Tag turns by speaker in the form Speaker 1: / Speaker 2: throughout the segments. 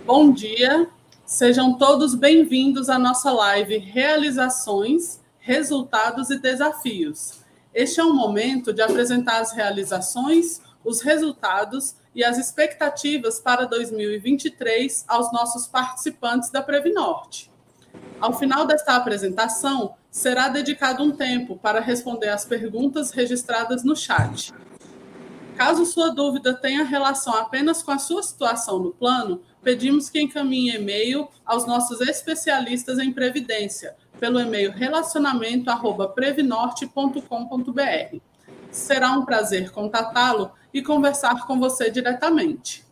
Speaker 1: Bom dia, sejam todos bem-vindos à nossa live Realizações, Resultados e Desafios. Este é um momento de apresentar as realizações, os resultados e as expectativas para 2023 aos nossos participantes da Previnorte. Ao final desta apresentação, será dedicado um tempo para responder às perguntas registradas no chat. Caso sua dúvida tenha relação apenas com a sua situação no plano, pedimos que encaminhe e-mail aos nossos especialistas em Previdência, pelo e-mail relacionamento@previnorte.com.br. Será um prazer contatá-lo e conversar com você diretamente.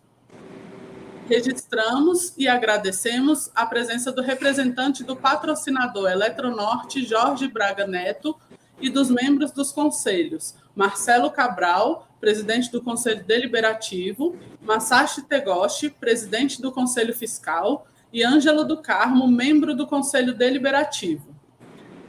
Speaker 1: Registramos e agradecemos a presença do representante do patrocinador Eletronorte, Jorge Braga Neto, e dos membros dos conselhos, Marcelo Cabral, presidente do Conselho Deliberativo, Masashi Tegoshi, presidente do Conselho Fiscal, e Ângela do Carmo, membro do Conselho Deliberativo.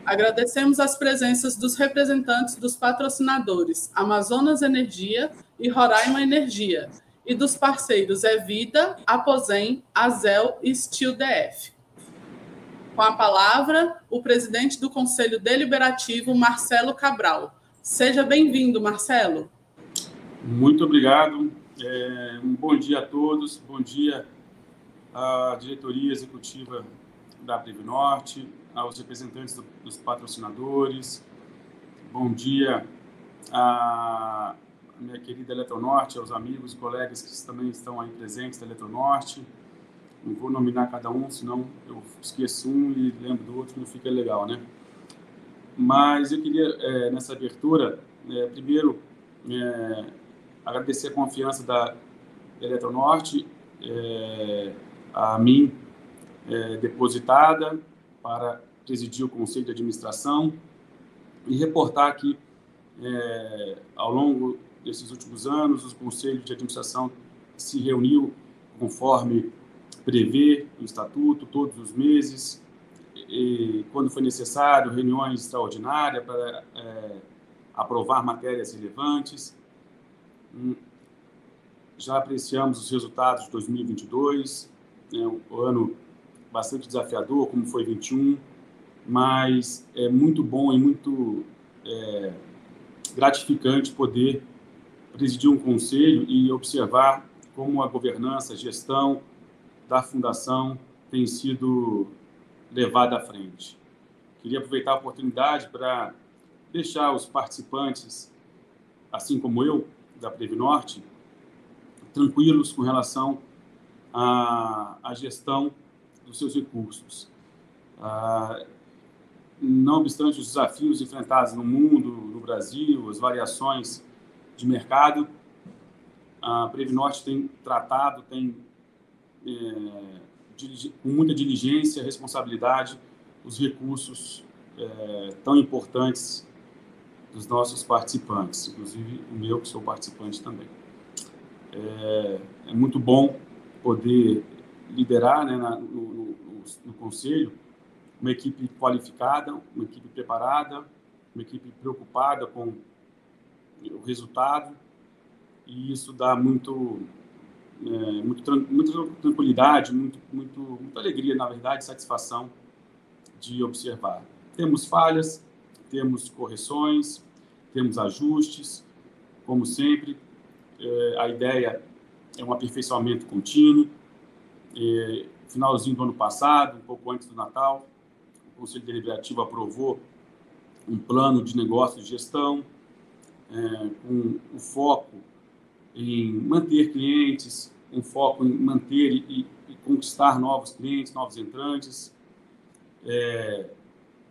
Speaker 1: Agradecemos as presenças dos representantes dos patrocinadores Amazonas Energia e Roraima Energia, e dos parceiros Evida, Aposem, Azel e Steel DF. Com a palavra, o presidente do Conselho Deliberativo, Marcelo Cabral. Seja bem-vindo, Marcelo.
Speaker 2: Muito obrigado. Um bom dia a todos. Bom dia à diretoria executiva da Previnorte, aos representantes dos patrocinadores. Bom dia à minha querida Eletronorte, aos amigos e colegas que também estão aí presentes da Eletronorte. Não vou nominar cada um, senão eu esqueço um e lembro do outro, não fica legal, né? Mas eu queria, nessa abertura, primeiro, agradecer a confiança da Eletronorte, a mim, depositada para presidir o Conselho de Administração e reportar que, ao longo desses últimos anos, o Conselho de Administração se reuniu conforme prevê o Estatuto, todos os meses, e, quando foi necessário, reuniões extraordinárias para aprovar matérias relevantes. Já apreciamos os resultados de 2022, um ano bastante desafiador, como foi 2021, mas é muito bom e muito gratificante poder presidir um conselho e observar como a governança, a gestão da Fundação tem sido levada à frente. Queria aproveitar a oportunidade para deixar os participantes, assim como eu, da Previnorte, tranquilos com relação à gestão dos seus recursos. Não obstante os desafios enfrentados no mundo, no Brasil, as variações de mercado, a Previnorte tem tratado, com muita diligência e responsabilidade, os recursos tão importantes dos nossos participantes, inclusive o meu, que sou participante também. É muito bom poder liderar, né, no Conselho uma equipe qualificada, uma equipe preparada, uma equipe preocupada com o resultado, e isso dá muita tranquilidade, muita alegria, na verdade, satisfação de observar. Temos falhas, temos correções, temos ajustes, como sempre. A ideia é um aperfeiçoamento contínuo. Finalzinho do ano passado, um pouco antes do Natal, o Conselho Deliberativo aprovou um plano de negócio de gestão, com o foco em manter clientes, um foco em manter e conquistar novos clientes, novos entrantes,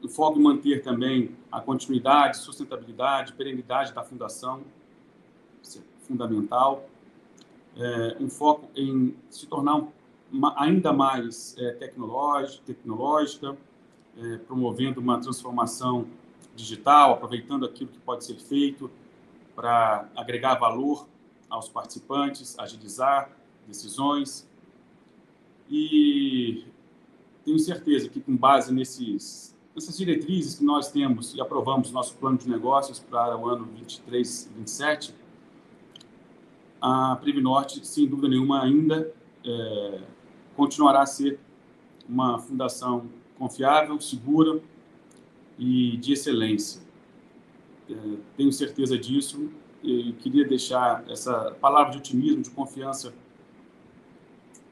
Speaker 2: o foco em manter também a continuidade, sustentabilidade, perenidade da Fundação, isso é fundamental, um foco em se tornar ainda mais tecnológica, promovendo uma transformação digital, aproveitando aquilo que pode ser feito para agregar valor aos participantes, agilizar decisões. E tenho certeza que, com base nessas diretrizes que nós temos e aprovamos nosso plano de negócios para o ano 23 e 27, a Previnorte, sem dúvida nenhuma, ainda continuará a ser uma fundação confiável, segura e de excelência. Tenho certeza disso e queria deixar essa palavra de otimismo, de confiança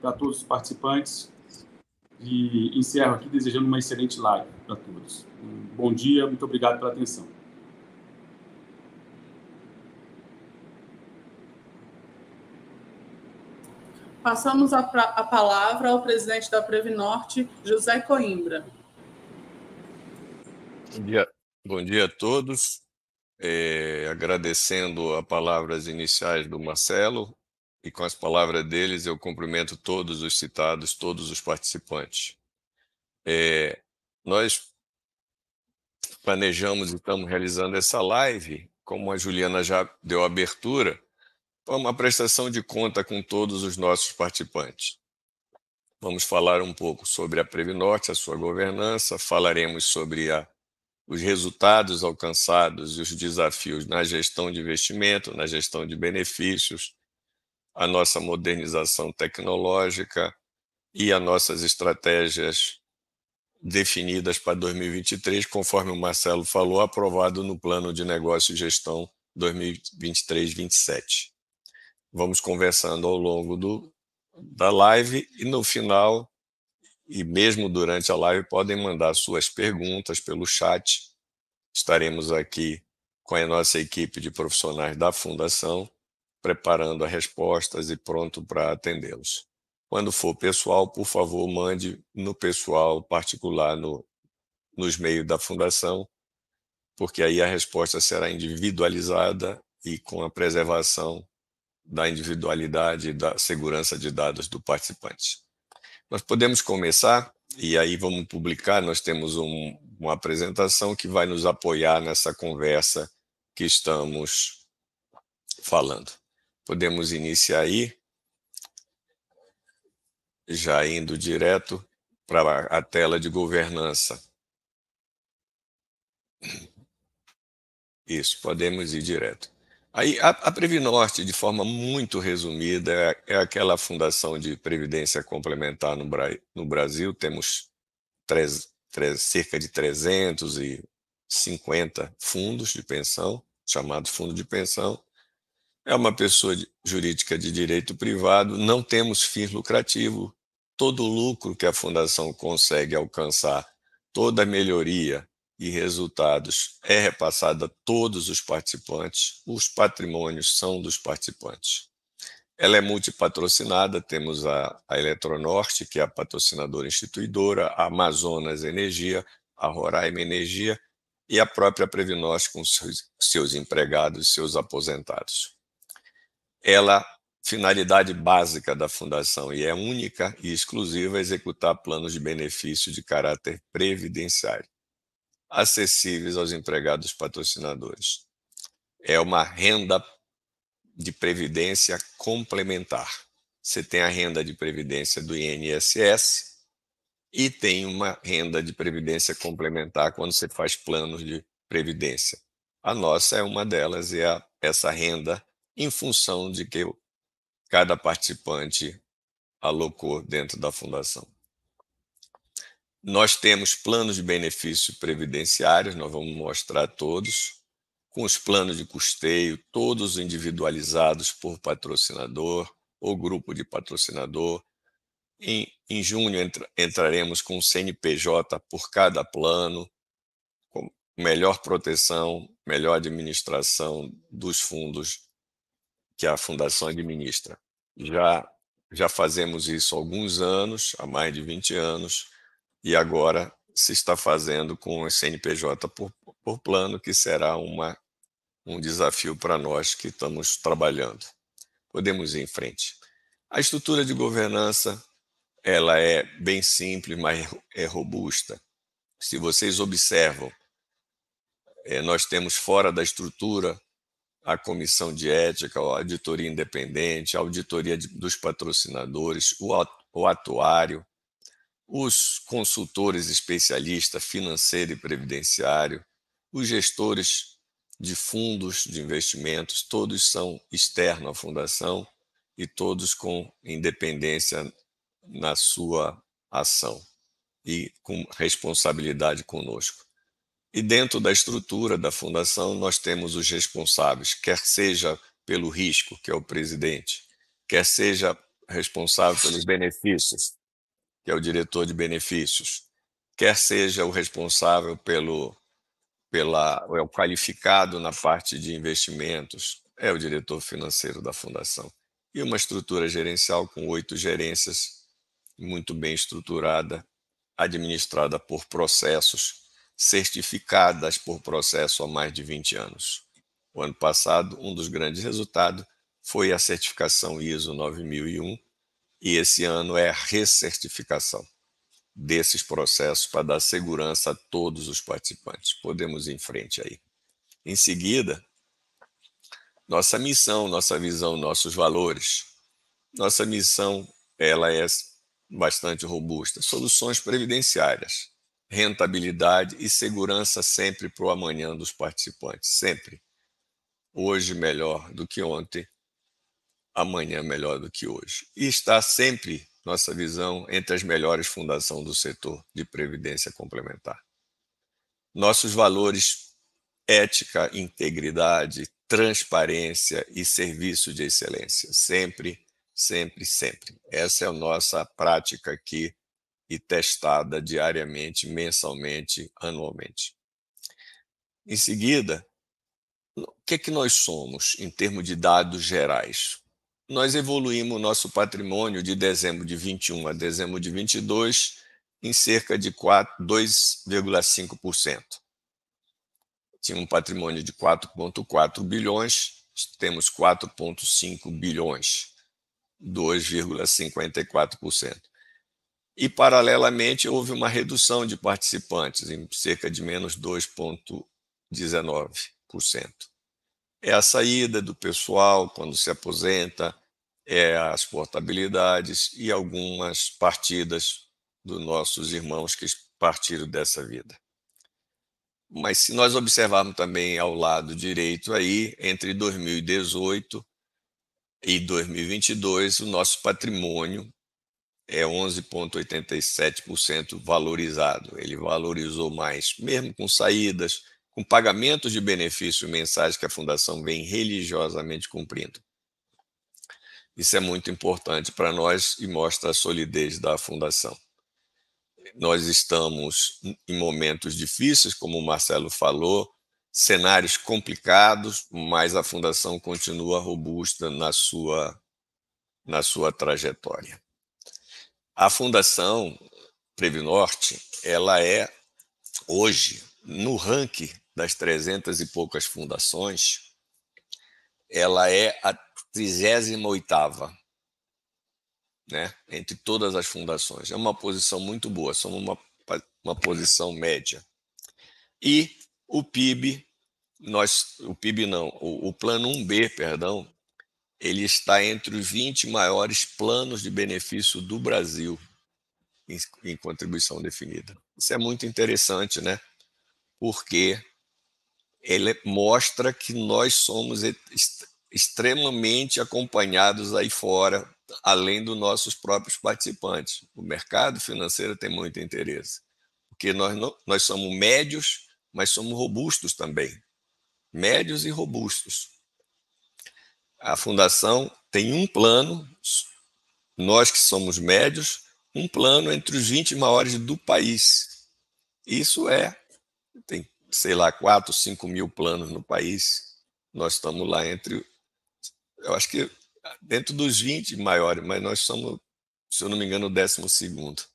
Speaker 2: para todos os participantes e encerro aqui desejando uma excelente live para todos. Um bom dia, muito obrigado pela atenção.
Speaker 1: Passamos a palavra ao presidente da Previnorte, José Coimbra.
Speaker 3: Bom dia a todos. Agradecendo as palavras iniciais do Marcelo, e com as palavras deles eu cumprimento todos os citados, todos os participantes. Nós planejamos e estamos realizando essa live, como a Juliana já deu abertura, para uma prestação de conta com todos os nossos participantes. Vamos falar um pouco sobre a Previnorte, a sua governança, falaremos sobre os resultados alcançados e os desafios na gestão de investimento, na gestão de benefícios, a nossa modernização tecnológica e as nossas estratégias definidas para 2023, conforme o Marcelo falou, aprovado no Plano de Negócio e Gestão 2023-27. Vamos conversando ao longo da live e no final, e mesmo durante a live, podem mandar suas perguntas pelo chat. Estaremos aqui com a nossa equipe de profissionais da Fundação, preparando as respostas e pronto para atendê-los. Quando for pessoal, por favor, mande no pessoal particular nos meios da Fundação, porque aí a resposta será individualizada e com a preservação da individualidade e da segurança de dados do participante. Nós podemos começar, e aí vamos publicar, nós temos uma apresentação que vai nos apoiar nessa conversa que estamos falando. Podemos iniciar aí, já indo direto para a tela de governança. Isso, podemos ir direto. Aí, a Previnorte, de forma muito resumida, é aquela fundação de previdência complementar no Brasil. Temos cerca de 350 fundos de pensão, chamados fundo de pensão. É uma pessoa jurídica de direito privado, não temos fins lucrativos. Todo o lucro que a fundação consegue alcançar, toda a melhoria e resultados é repassado a todos os participantes, os patrimônios são dos participantes. Ela é multipatrocinada, temos a Eletronorte, que é a patrocinadora instituidora, a Amazonas Energia, a Roraima Energia e a própria Previnorte com seus empregados e seus aposentados. Finalidade básica da Fundação, e é única e exclusiva, executar planos de benefício de caráter previdenciário, acessíveis aos empregados patrocinadores. É uma renda de previdência complementar. Você tem a renda de previdência do INSS e tem uma renda de previdência complementar quando você faz planos de previdência. A nossa é uma delas, é essa renda em função de que cada participante alocou dentro da fundação. Nós temos planos de benefício previdenciários, nós vamos mostrar todos, com os planos de custeio, todos individualizados por patrocinador ou grupo de patrocinador. Em junho entraremos com CNPJ por cada plano, com melhor proteção, melhor administração dos fundos que a Fundação administra. Já fazemos isso há alguns anos, há mais de 20 anos, e agora se está fazendo com o CNPJ por plano, que será um desafio para nós que estamos trabalhando. Podemos ir em frente. A estrutura de governança, ela é bem simples, mas é robusta. Se vocês observam, nós temos fora da estrutura a comissão de ética, a auditoria independente, a auditoria dos patrocinadores, o atuário, os consultores especialistas financeiro e previdenciário, os gestores de fundos de investimentos, todos são externos à fundação e todos com independência na sua ação e com responsabilidade conosco. E dentro da estrutura da fundação, nós temos os responsáveis, quer seja pelo risco, que é o presidente, quer seja responsável pelos benefícios, que é o diretor de benefícios, quer seja o responsável é o qualificado na parte de investimentos, é o diretor financeiro da fundação. E uma estrutura gerencial com 8 gerências, muito bem estruturada, administrada por processos, certificadas por processo há mais de 20 anos. O ano passado, um dos grandes resultados foi a certificação ISO 9001, e esse ano é a recertificação desses processos para dar segurança a todos os participantes. Podemos ir em frente aí. Em seguida, nossa missão, nossa visão, nossos valores. Nossa missão, ela é bastante robusta. Soluções previdenciárias, rentabilidade e segurança sempre para o amanhã dos participantes. Sempre. Hoje melhor do que ontem, amanhã melhor do que hoje. E está sempre nossa visão entre as melhores fundações do setor de previdência complementar. Nossos valores: ética, integridade, transparência e serviço de excelência. Sempre, sempre, sempre. Essa é a nossa prática aqui e testada diariamente, mensalmente, anualmente. Em seguida, o que é que nós somos em termos de dados gerais? Nós evoluímos o nosso patrimônio de dezembro de 21 a dezembro de 22 em cerca de 2,5%. Tinha um patrimônio de 4,4 bilhões, temos 4,5 bilhões, 2,54%. E, paralelamente, houve uma redução de participantes, em cerca de menos 2,19%. É a saída do pessoal quando se aposenta, é as portabilidades e algumas partidas dos nossos irmãos que partiram dessa vida. Mas se nós observarmos também ao lado direito aí, entre 2018 e 2022, o nosso patrimônio é 11,87% valorizado. Ele valorizou mais, mesmo com saídas, com pagamentos de benefícios mensais que a Fundação vem religiosamente cumprindo. Isso é muito importante para nós e mostra a solidez da Fundação. Nós estamos em momentos difíceis, como o Marcelo falou, cenários complicados, mas a Fundação continua robusta na sua trajetória. A Fundação Previnorte, ela é, hoje, no ranking das 300 e poucas fundações, ela é a 38ª, né, entre todas as fundações. É uma posição muito boa, somos uma posição média. E o PIB, o Plano 1B, perdão, ele está entre os 20 maiores planos de benefício do Brasil em contribuição definida. Isso é muito interessante, né? Porque ele mostra que nós somos extremamente acompanhados aí fora, além dos nossos próprios participantes. O mercado financeiro tem muito interesse, porque nós somos médios, mas somos robustos também. Médios e robustos. A Fundação tem um plano, nós que somos médios, um plano entre os 20 maiores do país. Isso tem, sei lá, 4, 5 mil planos no país. Nós estamos lá eu acho que dentro dos 20 maiores, mas nós somos, se eu não me engano, o 12º.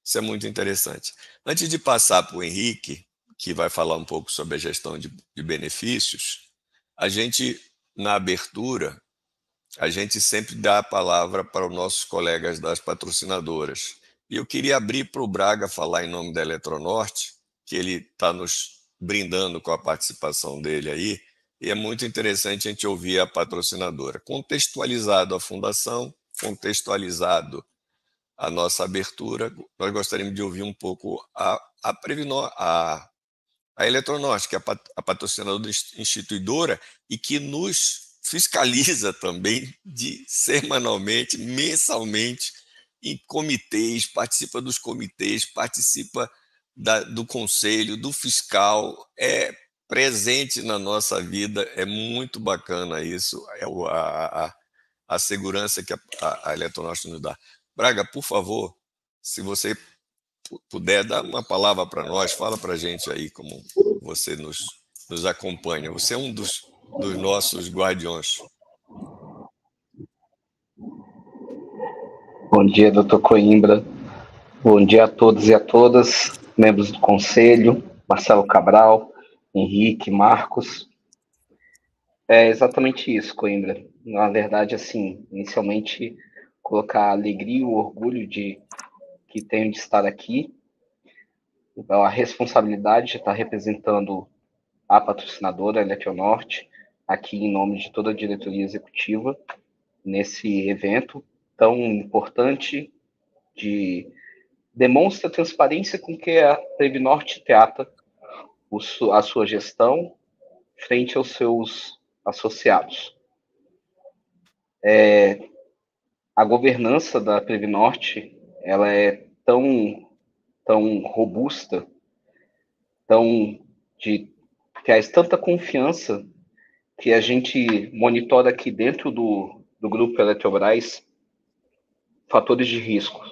Speaker 3: Isso é muito interessante. Antes de passar para o Henrique, que vai falar um pouco sobre a gestão de benefícios, a gente, na abertura, a gente sempre dá a palavra para os nossos colegas das patrocinadoras. E eu queria abrir para o Braga falar em nome da Eletronorte, que ele está nos brindando com a participação dele aí, e é muito interessante a gente ouvir a patrocinadora. Contextualizado a fundação, contextualizado a nossa abertura, nós gostaríamos de ouvir um pouco a Eletronorte, que é a patrocinadora instituidora e que nos fiscaliza também semanalmente, mensalmente, em comitês, participa dos comitês, participa do conselho, do fiscal, é presente na nossa vida, é muito bacana isso, a segurança que a Eletronorte nos dá. Braga, por favor, se você puder dar uma palavra para nós, fala para a gente aí como você nos acompanha. Você é um dos nossos guardiões.
Speaker 4: Bom dia, doutor Coimbra. Bom dia a todos e a todas, membros do Conselho, Marcelo Cabral, Henrique, Marcos. É exatamente isso, Coimbra. Na verdade, assim, inicialmente, colocar a alegria e o orgulho que tenho de estar aqui, a responsabilidade de estar representando a patrocinadora, a Eletronorte, aqui em nome de toda a diretoria executiva, nesse evento tão importante, demonstra a transparência com que a Previnorte trata a sua gestão frente aos seus associados. A governança da Previnorte, ela é tão robusta, traz tanta confiança que a gente monitora aqui dentro do grupo Eletrobras fatores de risco.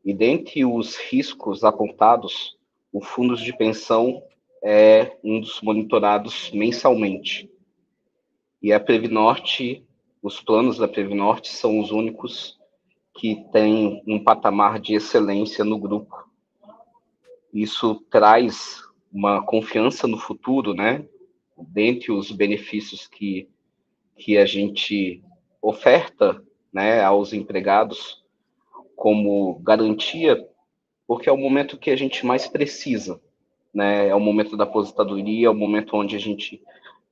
Speaker 4: E dentre os riscos apontados, o fundos de pensão é um dos monitorados mensalmente. E a Previnorte, os planos da Previnorte são os únicos que têm um patamar de excelência no grupo. Isso traz uma confiança no futuro, né? Dentre os benefícios que a gente oferta, né, aos empregados como garantia, porque é o momento que a gente mais precisa, né? É o momento da aposentadoria, é o momento onde a gente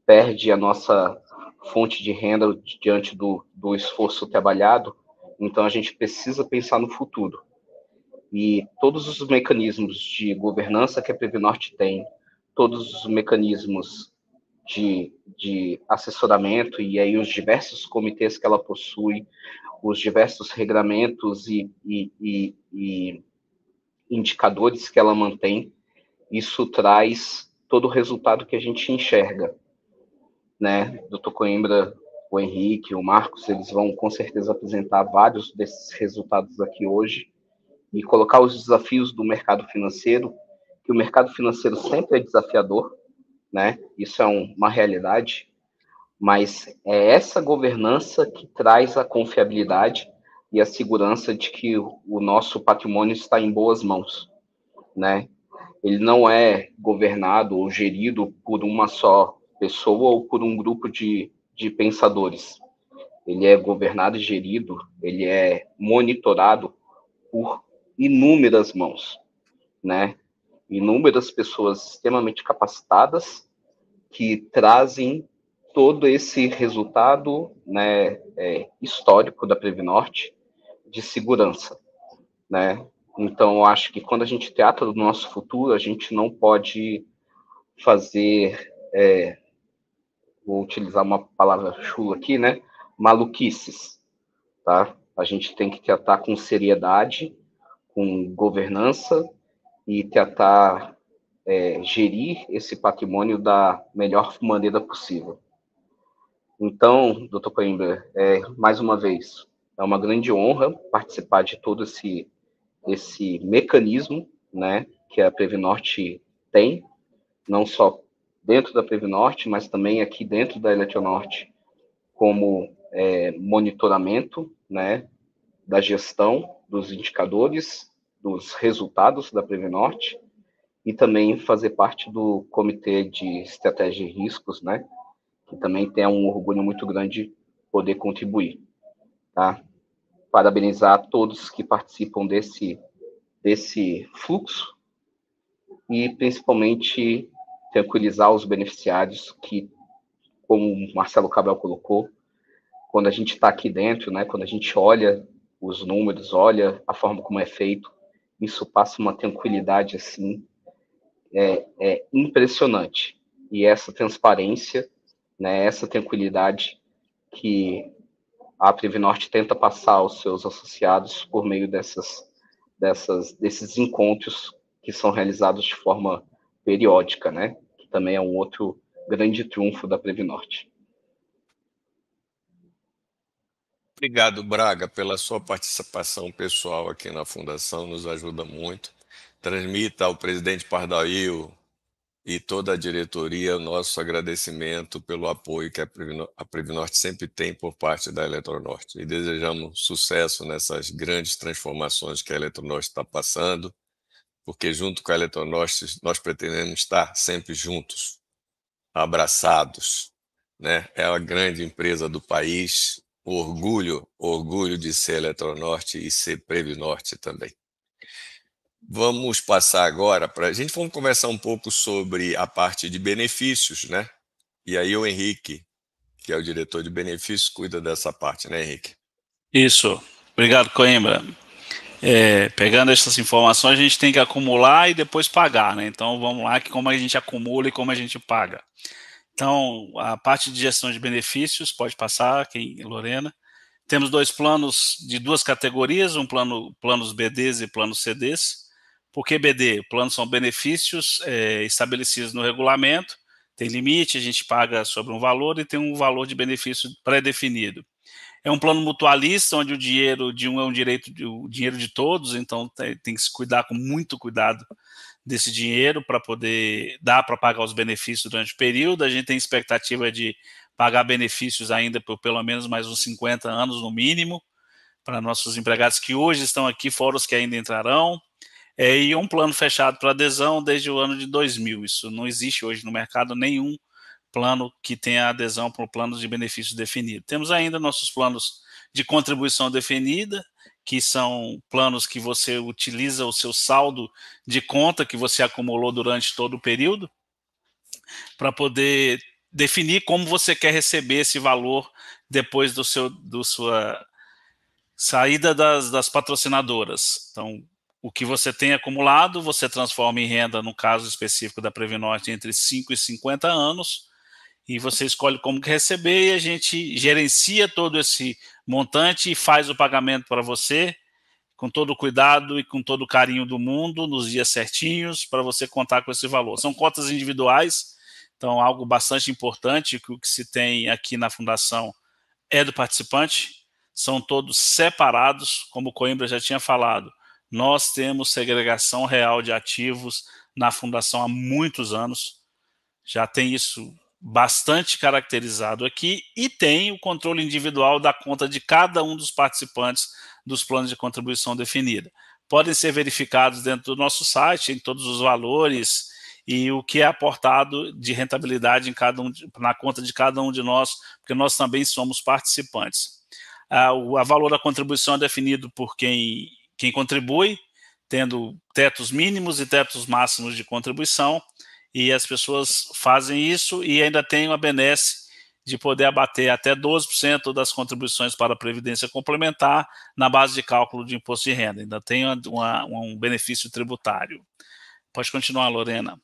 Speaker 4: perde a nossa fonte de renda diante do esforço trabalhado, então a gente precisa pensar no futuro. E todos os mecanismos de governança que a Previnorte tem, todos os mecanismos de assessoramento e aí os diversos comitês que ela possui, os diversos regramentos e indicadores que ela mantém, isso traz todo o resultado que a gente enxerga, né? Doutor Coimbra, o Henrique, o Marcos, eles vão com certeza apresentar vários desses resultados aqui hoje e colocar os desafios do mercado financeiro, que o mercado financeiro sempre é desafiador, né? Isso é uma realidade, mas é essa governança que traz a confiabilidade e a segurança de que o nosso patrimônio está em boas mãos, né? Ele não é governado ou gerido por uma só pessoa ou por um grupo de pensadores. Ele é governado e gerido, ele é monitorado por inúmeras mãos, né? Inúmeras pessoas extremamente capacitadas que trazem todo esse resultado, né, histórico da Previnorte de segurança, né? Então, eu acho que quando a gente trata do nosso futuro, a gente não pode fazer, vou utilizar uma palavra chula aqui, né? Maluquices, tá? A gente tem que tratar com seriedade, com governança e tentar gerir esse patrimônio da melhor maneira possível. Então, doutor Coimbra, mais uma vez, é uma grande honra participar de todo esse mecanismo, né, que a Previnorte tem, não só dentro da Previnorte, mas também aqui dentro da Eletronorte, como monitoramento, né, da gestão dos indicadores, dos resultados da Previnorte, e também fazer parte do Comitê de Estratégia e Riscos, né, que também tem um orgulho muito grande poder contribuir, tá? Parabenizar a todos que participam desse fluxo e, principalmente, tranquilizar os beneficiários que, como o Marcelo Cabral colocou, quando a gente está aqui dentro, né, quando a gente olha os números, olha a forma como é feito, isso passa uma tranquilidade, assim, impressionante. E essa transparência, né, essa tranquilidade que a Previnorte tenta passar aos seus associados por meio desses encontros que são realizados de forma periódica, né? Que também é um outro grande trunfo da Previnorte.
Speaker 3: Obrigado, Braga, pela sua participação pessoal aqui na Fundação, nos ajuda muito. Transmita ao presidente Pardail e toda a diretoria o nosso agradecimento pelo apoio que a Previnorte sempre tem por parte da Eletronorte. E desejamos sucesso nessas grandes transformações que a Eletronorte está passando, porque junto com a Eletronorte nós pretendemos estar sempre juntos, abraçados, né? É a grande empresa do país, orgulho de ser Eletronorte e ser Previnorte também. Vamos passar agora para a gente, vamos conversar um pouco sobre a parte de benefícios, né? E aí o Henrique, que é o diretor de benefícios, cuida dessa parte, né, Henrique?
Speaker 5: Isso. Obrigado, Coimbra. Pegando essas informações, a gente tem que acumular e depois pagar, né? Então vamos lá, que como a gente acumula e como a gente paga. Então, a parte de gestão de benefícios, pode passar, Lorena. Temos 2 planos de 2 categorias, planos BDs e planos CDs. Por que BD? Planos são benefícios estabelecidos no regulamento, tem limite, a gente paga sobre um valor e tem um valor de benefício pré-definido. É um plano mutualista, onde o dinheiro de um é o dinheiro de todos, então tem que se cuidar com muito cuidado desse dinheiro para poder dar para pagar os benefícios durante o período. A gente tem expectativa de pagar benefícios ainda por pelo menos mais uns 50 anos no mínimo, para nossos empregados que hoje estão aqui, fora os que ainda entrarão. E um plano fechado para adesão desde o ano de 2000. Isso não existe hoje no mercado nenhum plano que tenha adesão para o plano de benefício definido. Temos ainda nossos planos de contribuição definida, que são planos que você utiliza o seu saldo de conta que você acumulou durante todo o período para poder definir como você quer receber esse valor depois da sua saída das patrocinadoras. Então, o que você tem acumulado, você transforma em renda, no caso específico da Previnorte, entre 5 e 50 anos, e você escolhe como que receber, e a gente gerencia todo esse montante e faz o pagamento para você, com todo o cuidado e com todo o carinho do mundo, nos dias certinhos, para você contar com esse valor. São cotas individuais, então algo bastante importante, que o que se tem aqui na Fundação é do participante, são todos separados, como o Coimbra já tinha falado. Nós temos segregação real de ativos na Fundação há muitos anos, já tem isso bastante caracterizado aqui, e tem o controle individual da conta de cada um dos participantes dos planos de contribuição definida. Podem ser verificados dentro do nosso site, em todos os valores, e o que é aportado de rentabilidade na conta de cada um de nós, porque nós também somos participantes. O valor da contribuição é definido por quem contribui, tendo tetos mínimos e tetos máximos de contribuição, e as pessoas fazem isso e ainda tem uma benesse de poder abater até 12% das contribuições para a Previdência Complementar na base de cálculo de imposto de renda. Ainda tem um benefício tributário. Pode continuar, Lorena.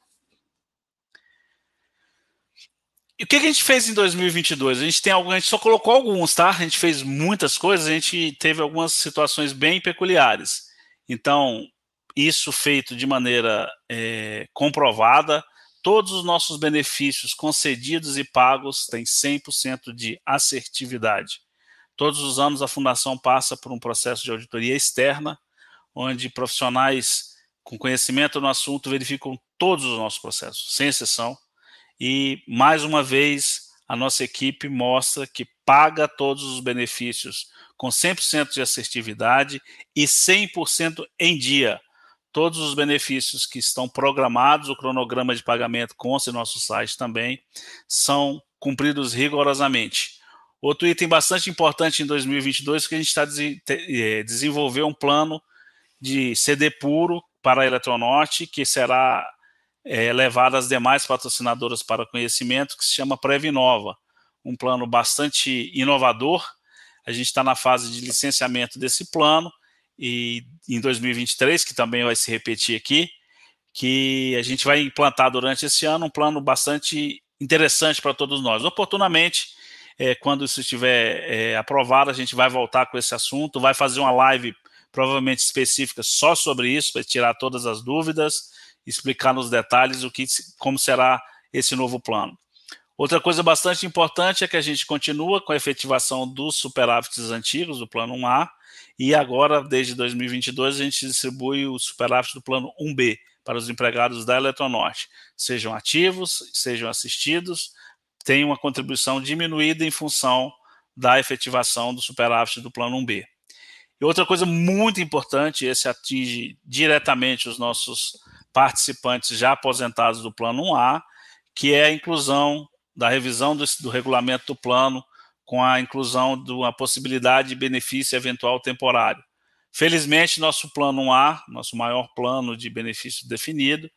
Speaker 5: E o que a gente fez em 2022? A gente só colocou alguns, tá? A gente fez muitas coisas, a gente teve algumas situações bem peculiares. Então, isso feito de maneira comprovada, todos os nossos benefícios concedidos e pagos têm 100% de assertividade. Todos os anos a Fundação passa por um processo de auditoria externa, onde profissionais com conhecimento no assunto verificam todos os nossos processos, sem exceção. E, mais uma vez, a nossa equipe mostra que paga todos os benefícios com 100% de assertividade e 100% em dia. Todos os benefícios que estão programados, o cronograma de pagamento consta em nosso site também, são cumpridos rigorosamente. Outro item bastante importante em 2022 é que a gente está desenvolvendo um plano de CD puro para a Eletronorte, que será levado às demais patrocinadoras para conhecimento, que se chama Previnova, um plano bastante inovador. A gente está na fase de licenciamento desse plano, e em 2023, que também vai se repetir aqui, que a gente vai implantar durante esse ano um plano bastante interessante para todos nós. Oportunamente, quando isso estiver aprovado, a gente vai voltar com esse assunto, vai fazer uma live provavelmente específica só sobre isso, para tirar todas as dúvidas, explicar nos detalhes como será esse novo plano. Outra coisa bastante importante é que a gente continua com a efetivação dos superávites antigos, do plano 1A, e agora, desde 2022, a gente distribui o superávit do plano 1B para os empregados da Eletronorte, sejam ativos, sejam assistidos, tem uma contribuição diminuída em função da efetivação do superávit do plano 1B. E outra coisa muito importante, esse atinge diretamente os nossos participantes já aposentados do plano 1A, que é a inclusão da revisão do regulamento do plano com a inclusão de uma possibilidade de benefício eventual temporário. Felizmente, nosso plano 1A, nosso maior plano de benefício definido,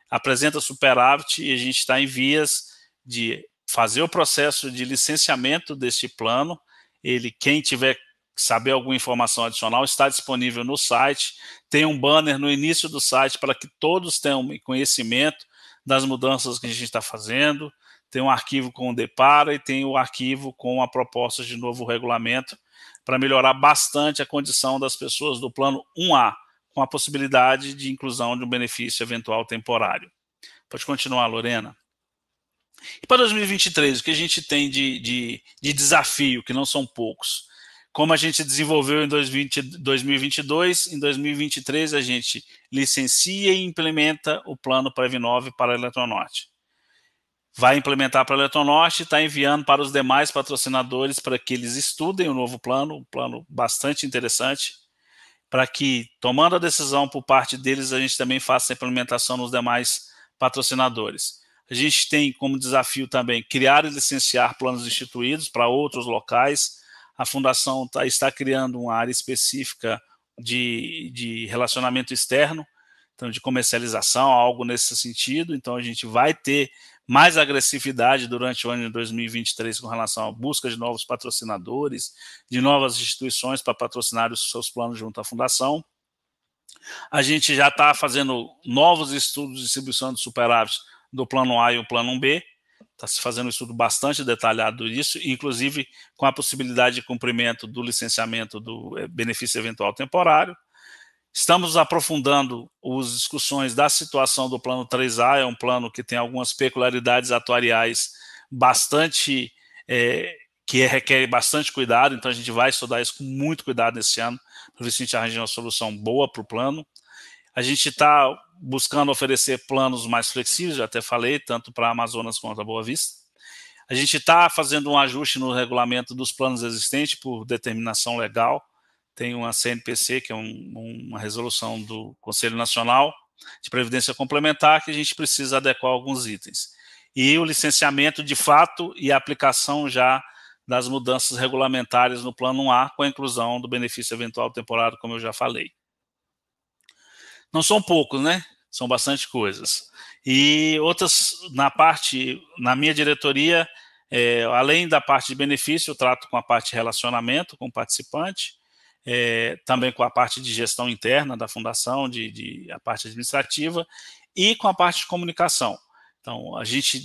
Speaker 5: apresenta superávit e a gente está em vias de fazer o processo de licenciamento deste plano. Quem tiver saber alguma informação adicional, está disponível no site, tem um banner no início do site para que todos tenham conhecimento das mudanças que a gente está fazendo, tem um arquivo com o Depara e tem o arquivo com a proposta de novo regulamento para melhorar bastante a condição das pessoas do plano 1A, com a possibilidade de inclusão de um benefício eventual temporário. Pode continuar, Lorena. E para 2023, o que a gente tem de desafio, que não são poucos? Como a gente desenvolveu em 2022, em 2023 a gente licencia e implementa o plano Previnove para a Eletronorte. Vai implementar para a Eletronorte, está enviando para os demais patrocinadores para que eles estudem o novo plano, um plano bastante interessante, para que, tomando a decisão por parte deles, a gente também faça a implementação nos demais patrocinadores. A gente tem como desafio também criar e licenciar planos instituídos para outros locais. A Fundação está criando uma área específica de relacionamento externo, então de comercialização, algo nesse sentido. Então a gente vai ter mais agressividade durante o ano de 2023 com relação à busca de novos patrocinadores, de novas instituições para patrocinar os seus planos junto à Fundação. A gente já está fazendo novos estudos de distribuição de superávit do plano A e o plano 1B. Está se fazendo um estudo bastante detalhado disso, inclusive com a possibilidade de cumprimento do licenciamento do benefício eventual temporário. Estamos aprofundando as discussões da situação do plano 3A, é um plano que tem algumas peculiaridades atuariais bastante, que requer bastante cuidado, então a gente vai estudar isso com muito cuidado nesse ano, para ver se a gente arranja uma solução boa para o plano. A gente está buscando oferecer planos mais flexíveis, já até falei, tanto para Amazonas quanto a Boa Vista. A gente está fazendo um ajuste no regulamento dos planos existentes por determinação legal. Tem uma CNPC, que é uma resolução do Conselho Nacional de Previdência Complementar, que a gente precisa adequar alguns itens. E o licenciamento, de fato, e a aplicação já das mudanças regulamentares no plano 1A, com a inclusão do benefício eventual temporário, como eu já falei. Não são poucos, né? São bastante coisas. E outras, na minha diretoria, além da parte de benefício, eu trato com a parte de relacionamento com o participante, também com a parte de gestão interna da fundação, a parte administrativa, e com a parte de comunicação. Então,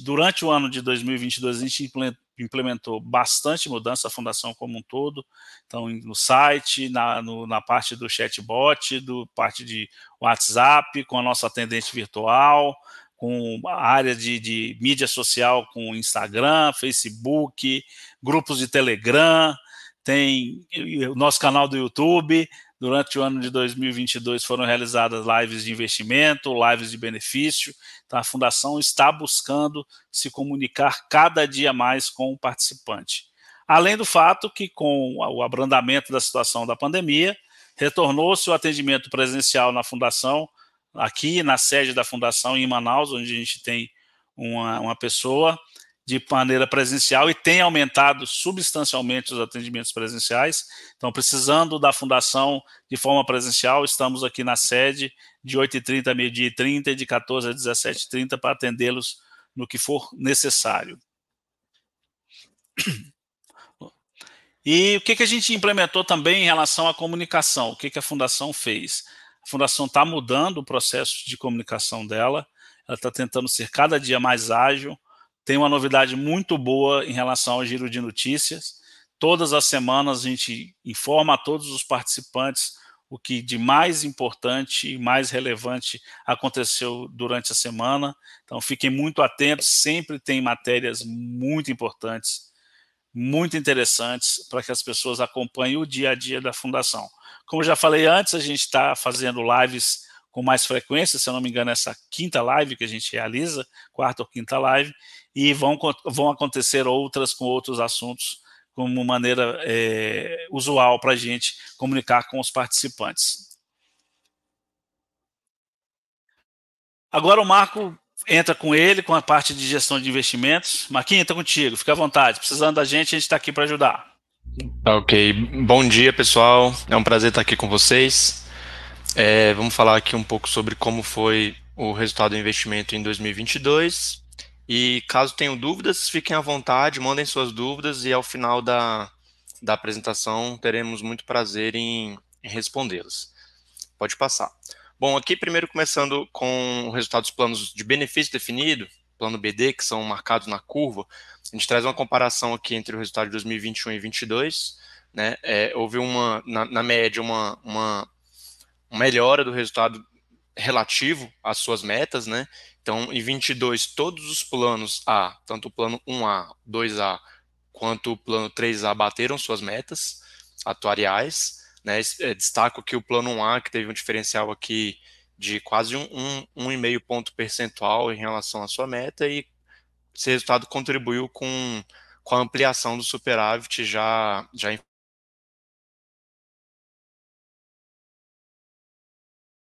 Speaker 5: durante o ano de 2022, a gente implementou bastante mudança, a fundação como um todo, então no site, na parte do chatbot, parte de WhatsApp, com a nossa atendente virtual, com a área de mídia social, com Instagram, Facebook, grupos de Telegram, tem o nosso canal do YouTube. Durante o ano de 2022 foram realizadas lives de investimento, lives de benefício. Então, a Fundação está buscando se comunicar cada dia mais com o participante. Além do fato que, com o abrandamento da situação da pandemia, retornou-se o atendimento presencial na Fundação, aqui na sede da Fundação, em Manaus, onde a gente tem uma pessoa de maneira presencial e tem aumentado substancialmente os atendimentos presenciais. Então, precisando da Fundação de forma presencial, estamos aqui na sede de 8h30 a meio-dia e 30 e de 14 a 17h30 para atendê-los no que for necessário. E o que a gente implementou também em relação à comunicação? O que a Fundação fez? A Fundação está mudando o processo de comunicação dela, ela está tentando ser cada dia mais ágil, tem uma novidade muito boa em relação ao giro de notícias. Todas as semanas a gente informa a todos os participantes o que de mais importante e mais relevante aconteceu durante a semana. Então fiquem muito atentos, sempre tem matérias muito importantes, muito interessantes, para que as pessoas acompanhem o dia a dia da Fundação. Como eu já falei antes, a gente está fazendo lives com mais frequência, se eu não me engano, essa quinta live que a gente realiza, quarta ou quinta live, e vão acontecer outras com outros assuntos, como maneira usual para a gente comunicar com os participantes. Agora o Marco entra com ele, com a parte de gestão de investimentos. Marquinhos, entra contigo, fica à vontade. Precisando da gente, a gente está aqui para ajudar.
Speaker 6: Ok, bom dia pessoal, é um prazer estar aqui com vocês. Vamos falar aqui um pouco sobre como foi o resultado do investimento em 2022. E caso tenham dúvidas, fiquem à vontade, mandem suas dúvidas e ao final da apresentação teremos muito prazer em respondê-las. Pode passar. Bom, aqui primeiro começando com o resultado dos planos de benefício definido, plano BD, que são marcados na curva, a gente traz uma comparação aqui entre o resultado de 2021 e 2022, né? Houve na média uma melhora do resultado relativo às suas metas, né? Então, em 22, todos os planos A, tanto o plano 1A, 2A, quanto o plano 3A bateram suas metas atuariais, né? Destaco que o plano 1A, que teve um diferencial aqui de quase 1,5 ponto percentual em relação à sua meta, e esse resultado contribuiu com a ampliação do superávit já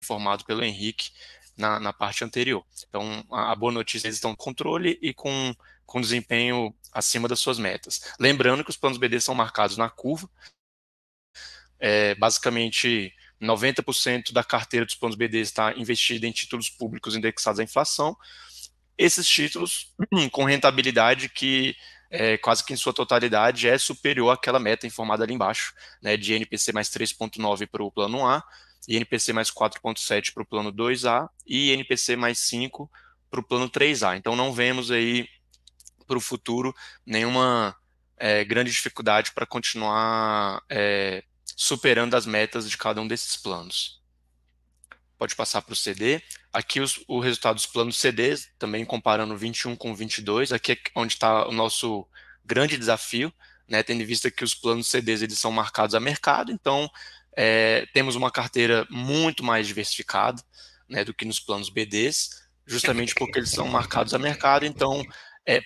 Speaker 6: informado pelo Henrique na parte anterior. Então, a boa notícia é que eles estão com controle e com desempenho acima das suas metas. Lembrando que os planos BD são marcados na curva. Basicamente, 90% da carteira dos planos BD está investida em títulos públicos indexados à inflação. Esses títulos com rentabilidade que quase que em sua totalidade é superior àquela meta informada ali embaixo, né, de NPC mais 3,9 para o plano A, e NPC mais 4,7 para o plano 2A e NPC mais 5 para o plano 3A. Então não vemos aí para o futuro nenhuma grande dificuldade para continuar superando as metas de cada um desses planos. Pode passar para o CD. Aqui o resultado dos planos CDs, também comparando 21 com 22, aqui é onde está o nosso grande desafio, né, tendo em vista que os planos CDs eles são marcados a mercado, então temos uma carteira muito mais diversificada, né, do que nos planos BDs, justamente porque eles são marcados a mercado. Então,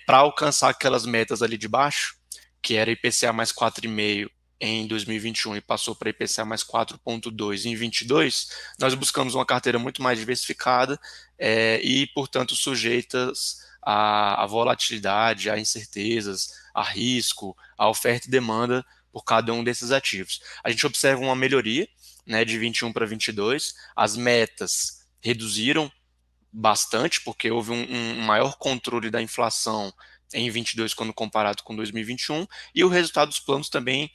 Speaker 6: para alcançar aquelas metas ali de baixo, que era IPCA mais 4,5 em 2021 e passou para IPCA mais 4,2 em 22, nós buscamos uma carteira muito mais diversificada e, portanto, sujeitas à volatilidade, a incertezas, a risco, a oferta e demanda por cada um desses ativos. A gente observa uma melhoria, né, de 21 para 22, as metas reduziram bastante, porque houve um maior controle da inflação em 22 quando comparado com 2021, e o resultado dos planos também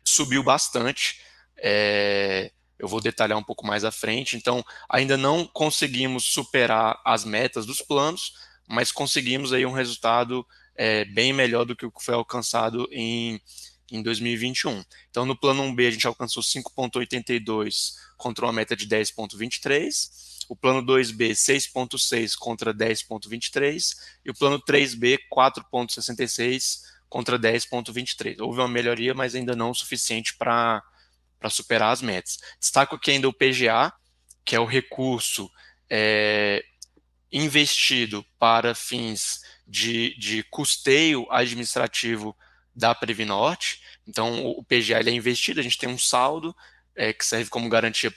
Speaker 6: subiu bastante. Eu vou detalhar um pouco mais à frente. Então, ainda não conseguimos superar as metas dos planos, mas conseguimos aí um resultado bem melhor do que o que foi alcançado em 2021. Então, no plano 1B, a gente alcançou 5,82 contra uma meta de 10,23. O plano 2B, 6,6 contra 10,23. E o plano 3B, 4,66 contra 10,23. Houve uma melhoria, mas ainda não o suficiente para superar as metas. Destaco aqui ainda o PGA, que é o recurso investido para fins de custeio administrativo da Previnorte. Então, o PGA ele é investido, a gente tem um saldo que serve como garantia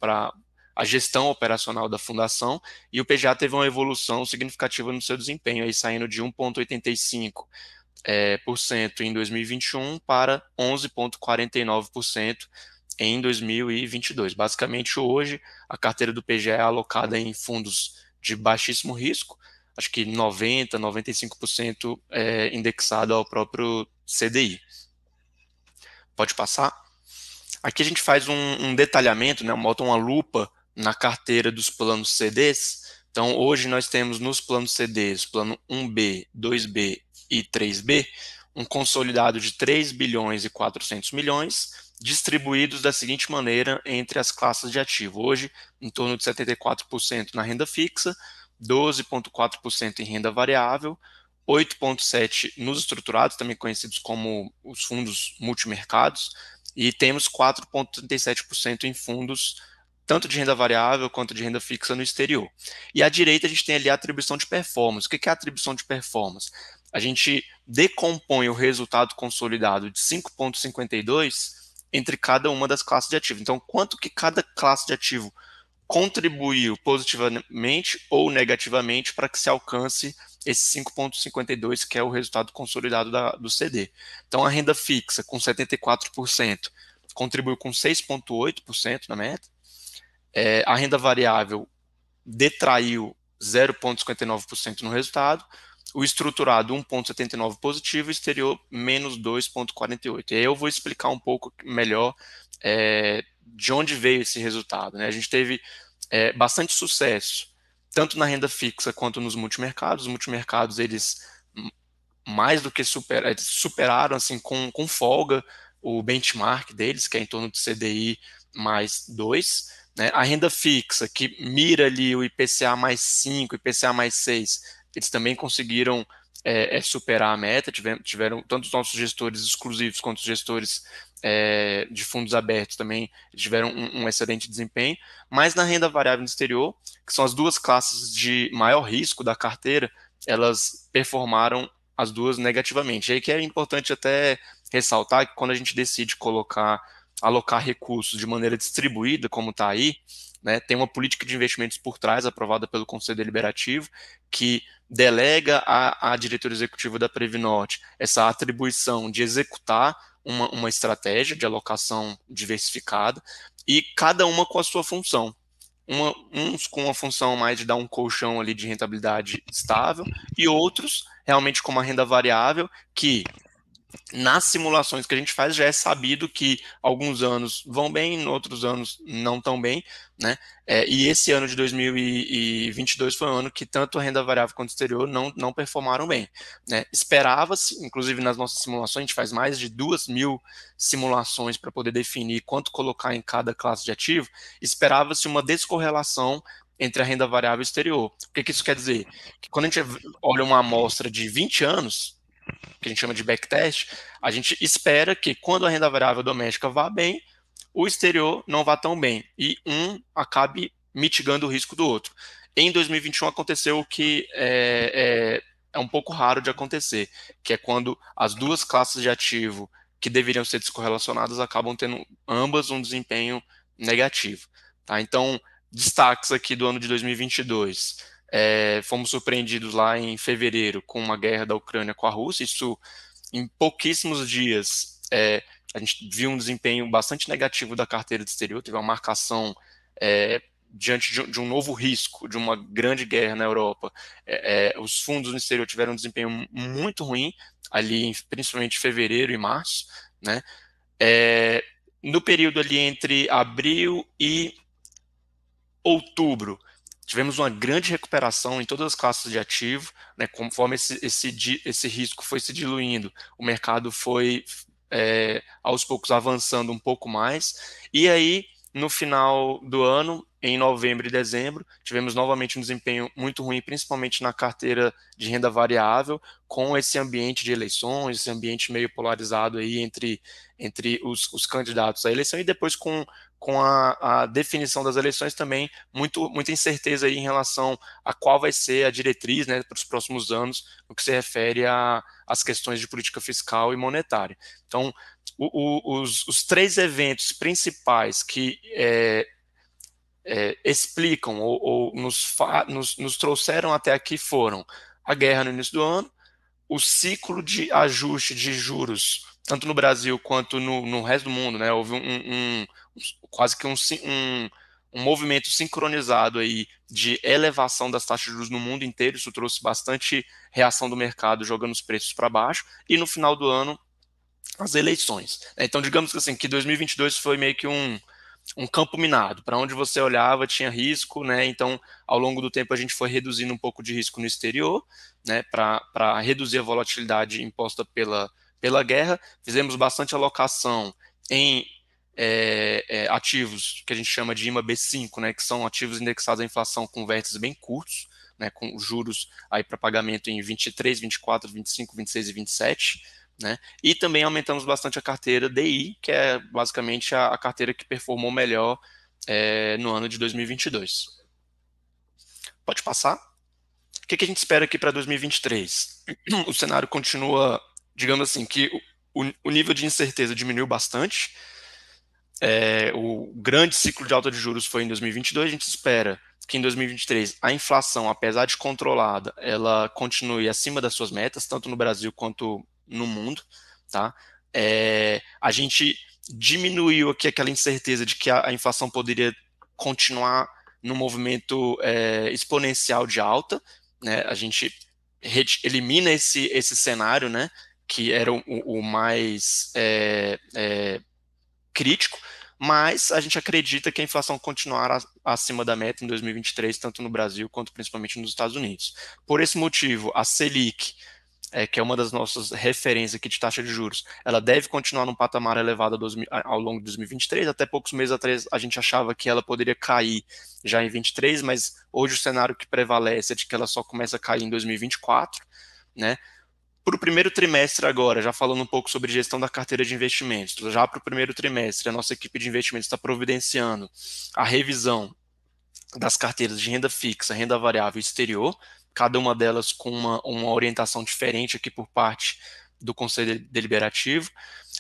Speaker 6: para a gestão operacional da fundação, e o PGA teve uma evolução significativa no seu desempenho, aí saindo de 1,85% em 2021 para 11,49% em 2022. Basicamente, hoje, a carteira do PGA é alocada em fundos de baixíssimo risco, acho que 90%, 95% indexado ao próprio CDI. Pode passar. Aqui a gente faz um detalhamento, né, bota uma lupa na carteira dos planos CDs, Então, hoje nós temos nos planos CDs, plano 1B, 2B e 3B, um consolidado de 3 bilhões e 400 milhões, distribuídos da seguinte maneira entre as classes de ativo. Hoje, em torno de 74% na renda fixa, 12,4% em renda variável, 8,7% nos estruturados, também conhecidos como os fundos multimercados, e temos 4,37% em fundos tanto de renda variável quanto de renda fixa no exterior. E à direita a gente tem ali a atribuição de performance. O que é a atribuição de performance? A gente decompõe o resultado consolidado de 5,52 entre cada uma das classes de ativo. Então, quanto que cada classe de ativo contribuiu positivamente ou negativamente para que se alcance esse 5,52, que é o resultado consolidado do CD. Então, a renda fixa, com 74%, contribuiu com 6,8% na meta. A renda variável detraiu 0,59% no resultado, o estruturado 1,79 positivo, o exterior menos 2,48. E aí eu vou explicar um pouco melhor de onde veio esse resultado, né? A gente teve bastante sucesso, tanto na renda fixa quanto nos multimercados. Os multimercados, eles mais do que superaram assim, com folga o benchmark deles, que é em torno de CDI mais 2, né? A renda fixa, que mira ali o IPCA mais 5, IPCA mais 6, eles também conseguiram superar a meta, tiveram tanto os nossos gestores exclusivos quanto os gestores de fundos abertos também tiveram um excelente desempenho, mas na renda variável no exterior, que são as duas classes de maior risco da carteira, elas performaram as duas negativamente. E aí que é importante até ressaltar que quando a gente decide alocar recursos de maneira distribuída, como está aí, né, tem uma política de investimentos por trás, aprovada pelo Conselho Deliberativo, que delega à diretoria executiva da Previnorte essa atribuição de executar uma estratégia de alocação diversificada, e cada uma com a sua função. Uns com a função mais de dar um colchão ali de rentabilidade estável, e outros realmente com uma renda variável que, nas simulações que a gente faz, já é sabido que alguns anos vão bem, outros anos não tão bem, né? E esse ano de 2022 foi um ano que tanto a renda variável quanto o exterior não performaram bem, né? Esperava-se, inclusive nas nossas simulações, a gente faz mais de 2.000 simulações para poder definir quanto colocar em cada classe de ativo, esperava-se uma descorrelação entre a renda variável e o exterior. O que isso quer dizer? Que quando a gente olha uma amostra de 20 anos, que a gente chama de backtest, a gente espera que quando a renda variável doméstica vá bem, o exterior não vá tão bem, e um acabe mitigando o risco do outro. Em 2021 aconteceu o que é um pouco raro de acontecer, que é quando as duas classes de ativo que deveriam ser descorrelacionadas acabam tendo ambas um desempenho negativo. Tá? Então, destaques aqui do ano de 2022. Fomos surpreendidos lá em fevereiro com uma guerra da Ucrânia com a Rússia. Isso, em pouquíssimos dias, a gente viu um desempenho bastante negativo da carteira de exterior, teve uma marcação diante de um novo risco, de uma grande guerra na Europa. Os fundos no exterior tiveram um desempenho muito ruim, ali principalmente em fevereiro e março, né? No período ali entre abril e outubro, tivemos uma grande recuperação em todas as classes de ativo, né? Conforme esse risco foi se diluindo, o mercado foi aos poucos avançando um pouco mais, e aí no final do ano, em novembro e dezembro, tivemos novamente um desempenho muito ruim, principalmente na carteira de renda variável, com esse ambiente de eleições, esse ambiente meio polarizado aí entre os candidatos à eleição, e depois com a definição das eleições também, muita incerteza aí em relação a qual vai ser a diretriz, né, para os próximos anos, no que se refere às questões de política fiscal e monetária. Então, os três eventos principais que explicam ou nos trouxeram até aqui foram a guerra no início do ano, o ciclo de ajuste de juros, tanto no Brasil quanto no resto do mundo, né? Houve quase que um movimento sincronizado aí de elevação das taxas de juros no mundo inteiro. Isso trouxe bastante reação do mercado, jogando os preços para baixo, e no final do ano, as eleições. Então, digamos que 2022 foi meio que um campo minado. Para onde você olhava tinha risco, né? Então, ao longo do tempo, a gente foi reduzindo um pouco de risco no exterior, né? Para reduzir a volatilidade imposta pela guerra. Fizemos bastante alocação em ativos que a gente chama de IMA-B5, né? Que são ativos indexados à inflação com vértices bem curtos, né? Com juros aí para pagamento em 23, 24, 25, 26 e 27. Né? E também aumentamos bastante a carteira DI, que é basicamente a carteira que performou melhor no ano de 2022. Pode passar? O que a gente espera aqui para 2023? O cenário continua, digamos assim, que o nível de incerteza diminuiu bastante. O grande ciclo de alta de juros foi em 2022, a gente espera que em 2023 a inflação, apesar de controlada, ela continue acima das suas metas, tanto no Brasil quanto no mundo, tá? A gente diminuiu aqui aquela incerteza de que a inflação poderia continuar no movimento exponencial de alta, né? A gente elimina esse cenário, né? Que era o mais crítico, mas a gente acredita que a inflação continuará acima da meta em 2023, tanto no Brasil quanto principalmente nos Estados Unidos. Por esse motivo, a Selic, que é uma das nossas referências aqui de taxa de juros, ela deve continuar num patamar elevado ao longo de 2023. Até poucos meses atrás a gente achava que ela poderia cair já em 23, mas hoje o cenário que prevalece é de que ela só começa a cair em 2024, né? Para o primeiro trimestre agora, já falando um pouco sobre gestão da carteira de investimentos, já para o primeiro trimestre, a nossa equipe de investimentos está providenciando a revisão das carteiras de renda fixa, renda variável e exterior, cada uma delas com uma orientação diferente aqui por parte do Conselho Deliberativo.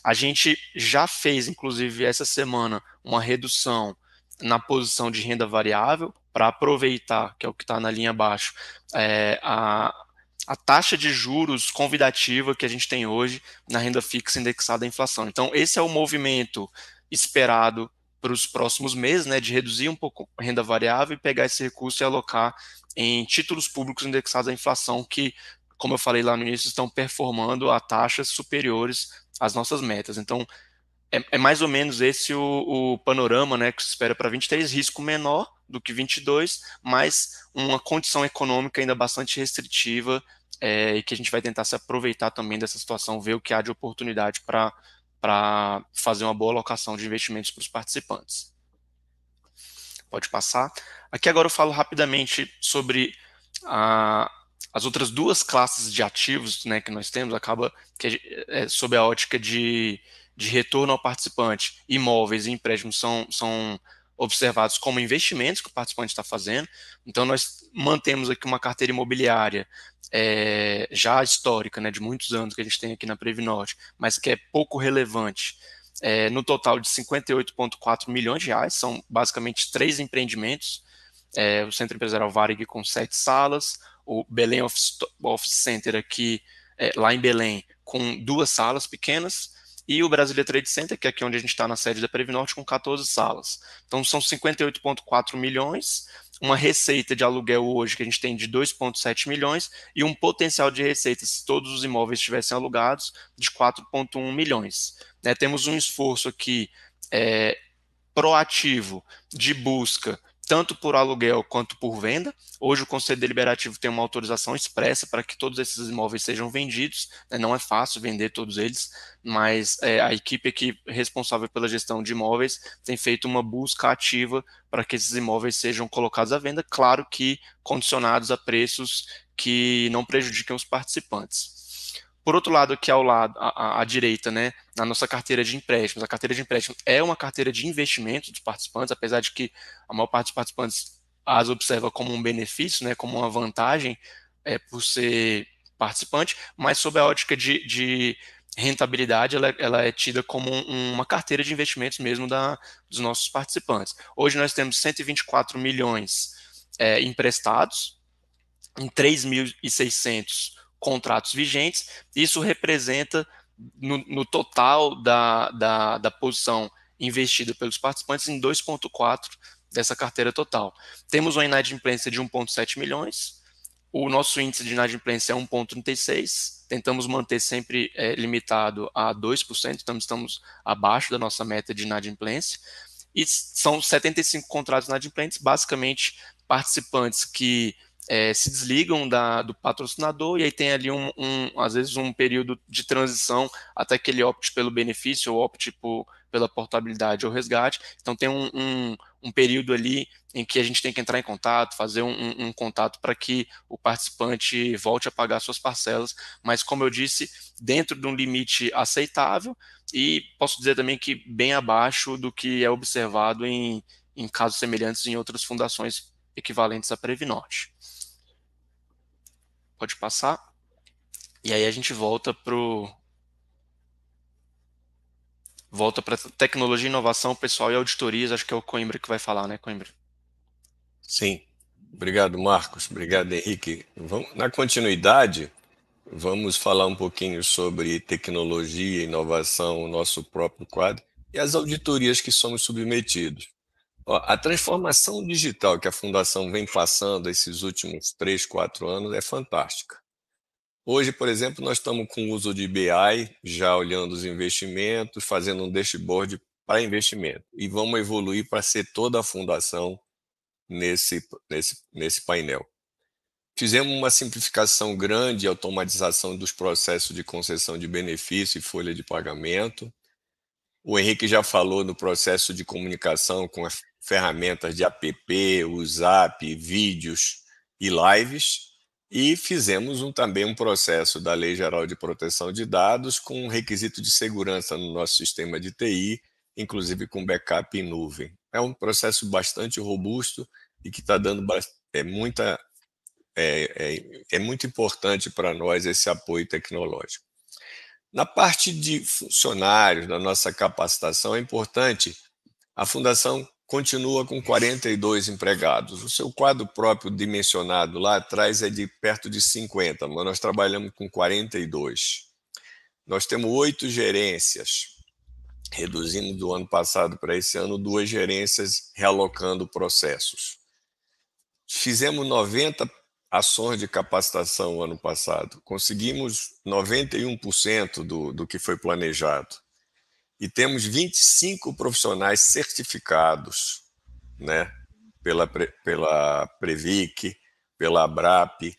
Speaker 6: A gente já fez, inclusive, essa semana, uma redução na posição de renda variável, para aproveitar, que é o que está na linha abaixo, a taxa de juros convidativa que a gente tem hoje na renda fixa indexada à inflação. Então, esse é o movimento esperado para os próximos meses, né, de reduzir um pouco a renda variável e pegar esse recurso e alocar em títulos públicos indexados à inflação que, como eu falei lá no início, estão performando a taxas superiores às nossas metas. Então, é mais ou menos esse o panorama, né, que se espera para 23, risco menor do que 22, mas uma condição econômica ainda bastante restritiva, e que a gente vai tentar se aproveitar também dessa situação, ver o que há de oportunidade para fazer uma boa alocação de investimentos para os participantes. Pode passar. Aqui agora eu falo rapidamente sobre as outras duas classes de ativos, né, que nós temos, acaba que sob a ótica de retorno ao participante, imóveis e empréstimos são observados como investimentos que o participante está fazendo. Então, nós mantemos aqui uma carteira imobiliária já histórica, né, de muitos anos que a gente tem aqui na Previnorte, mas que é pouco relevante, no total de 58,4 milhões de reais, são basicamente 3 empreendimentos, o Centro Empresarial Varig com 7 salas, o Belém Office Center aqui, lá em Belém, com 2 salas pequenas, e o Brasília Trade Center, que é aqui onde a gente está na sede da Previnorte, com 14 salas. Então são 58,4 milhões, uma receita de aluguel hoje que a gente tem de 2,7 milhões e um potencial de receita, se todos os imóveis estivessem alugados, de 4,1 milhões. Né, temos um esforço aqui proativo de busca, tanto por aluguel quanto por venda. Hoje o Conselho Deliberativo tem uma autorização expressa para que todos esses imóveis sejam vendidos, né? Não é fácil vender todos eles, mas a equipe aqui responsável pela gestão de imóveis tem feito uma busca ativa para que esses imóveis sejam colocados à venda, claro que condicionados a preços que não prejudiquem os participantes. Por outro lado, aqui ao lado, à direita, né, na nossa carteira de empréstimos. A carteira de empréstimos é uma carteira de investimento dos participantes, apesar de que a maior parte dos participantes as observa como um benefício, né, como uma vantagem por ser participante, mas sob a ótica de rentabilidade, ela é tida como uma carteira de investimentos mesmo dos nossos participantes. Hoje nós temos 124 milhões emprestados em 3.600 contratos vigentes. Isso representa, no total da posição investida pelos participantes, em 2,4 dessa carteira total. Temos uma inadimplência de 1,7 milhões, o nosso índice de inadimplência é 1,36, tentamos manter sempre limitado a 2%, então estamos abaixo da nossa meta de inadimplência, e são 75 contratos inadimplentes, basicamente participantes que se desligam do patrocinador, e aí tem ali às vezes um período de transição até que ele opte pelo benefício ou opte pela portabilidade ou resgate. Então tem um período ali em que a gente tem que entrar em contato, fazer um contato para que o participante volte a pagar suas parcelas, mas como eu disse, dentro de um limite aceitável, e posso dizer também que bem abaixo do que é observado em casos semelhantes em outras fundações equivalentes à Previnorte. Pode passar. E aí a gente volta para tecnologia, inovação, pessoal e auditorias. Acho que é o Coimbra que vai falar, né, Coimbra?
Speaker 3: Sim. Obrigado, Marcos. Obrigado, Henrique. Na continuidade, vamos falar um pouquinho sobre tecnologia, inovação, o nosso próprio quadro, e as auditorias que somos submetidos. A transformação digital que a Fundação vem passando esses últimos 3, 4 anos é fantástica. Hoje, por exemplo, nós estamos com o uso de BI, já olhando os investimentos, fazendo um dashboard para investimento. E vamos evoluir para ser toda a Fundação nesse painel. Fizemos uma simplificação grande e automatização dos processos de concessão de benefício e folha de pagamento. O Henrique já falou no processo de comunicação com as ferramentas de app, WhatsApp, vídeos e lives, e fizemos também um processo da Lei Geral de Proteção de Dados com um requisito de segurança no nosso sistema de TI, inclusive com backup em nuvem. É um processo bastante robusto e que está dando muito importante para nós esse apoio tecnológico. Na parte de funcionários, da nossa capacitação, é importante, a Fundação continua com 42 empregados. O seu quadro próprio dimensionado lá atrás é de perto de 50, mas nós trabalhamos com 42. Nós temos 8 gerências, reduzindo do ano passado para esse ano 2 gerências, realocando processos. Fizemos 90 ações de capacitação ano passado. Conseguimos 91% do que foi planejado. E temos 25 profissionais certificados, né, pela Previc, pela Abrap,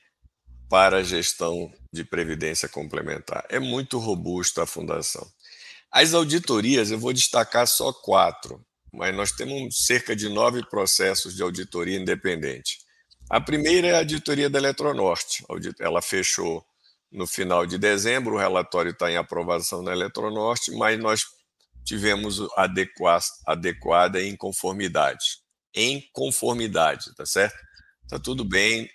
Speaker 3: para a gestão de previdência complementar. É muito robusta a Fundação. As auditorias, eu vou destacar só 4, mas nós temos cerca de 9 processos de auditoria independente. A primeira é a auditoria da Eletronorte. Ela fechou no final de dezembro, o relatório está em aprovação na Eletronorte, mas nós tivemos adequada em conformidade. Em conformidade, tá certo? Tá tudo bem.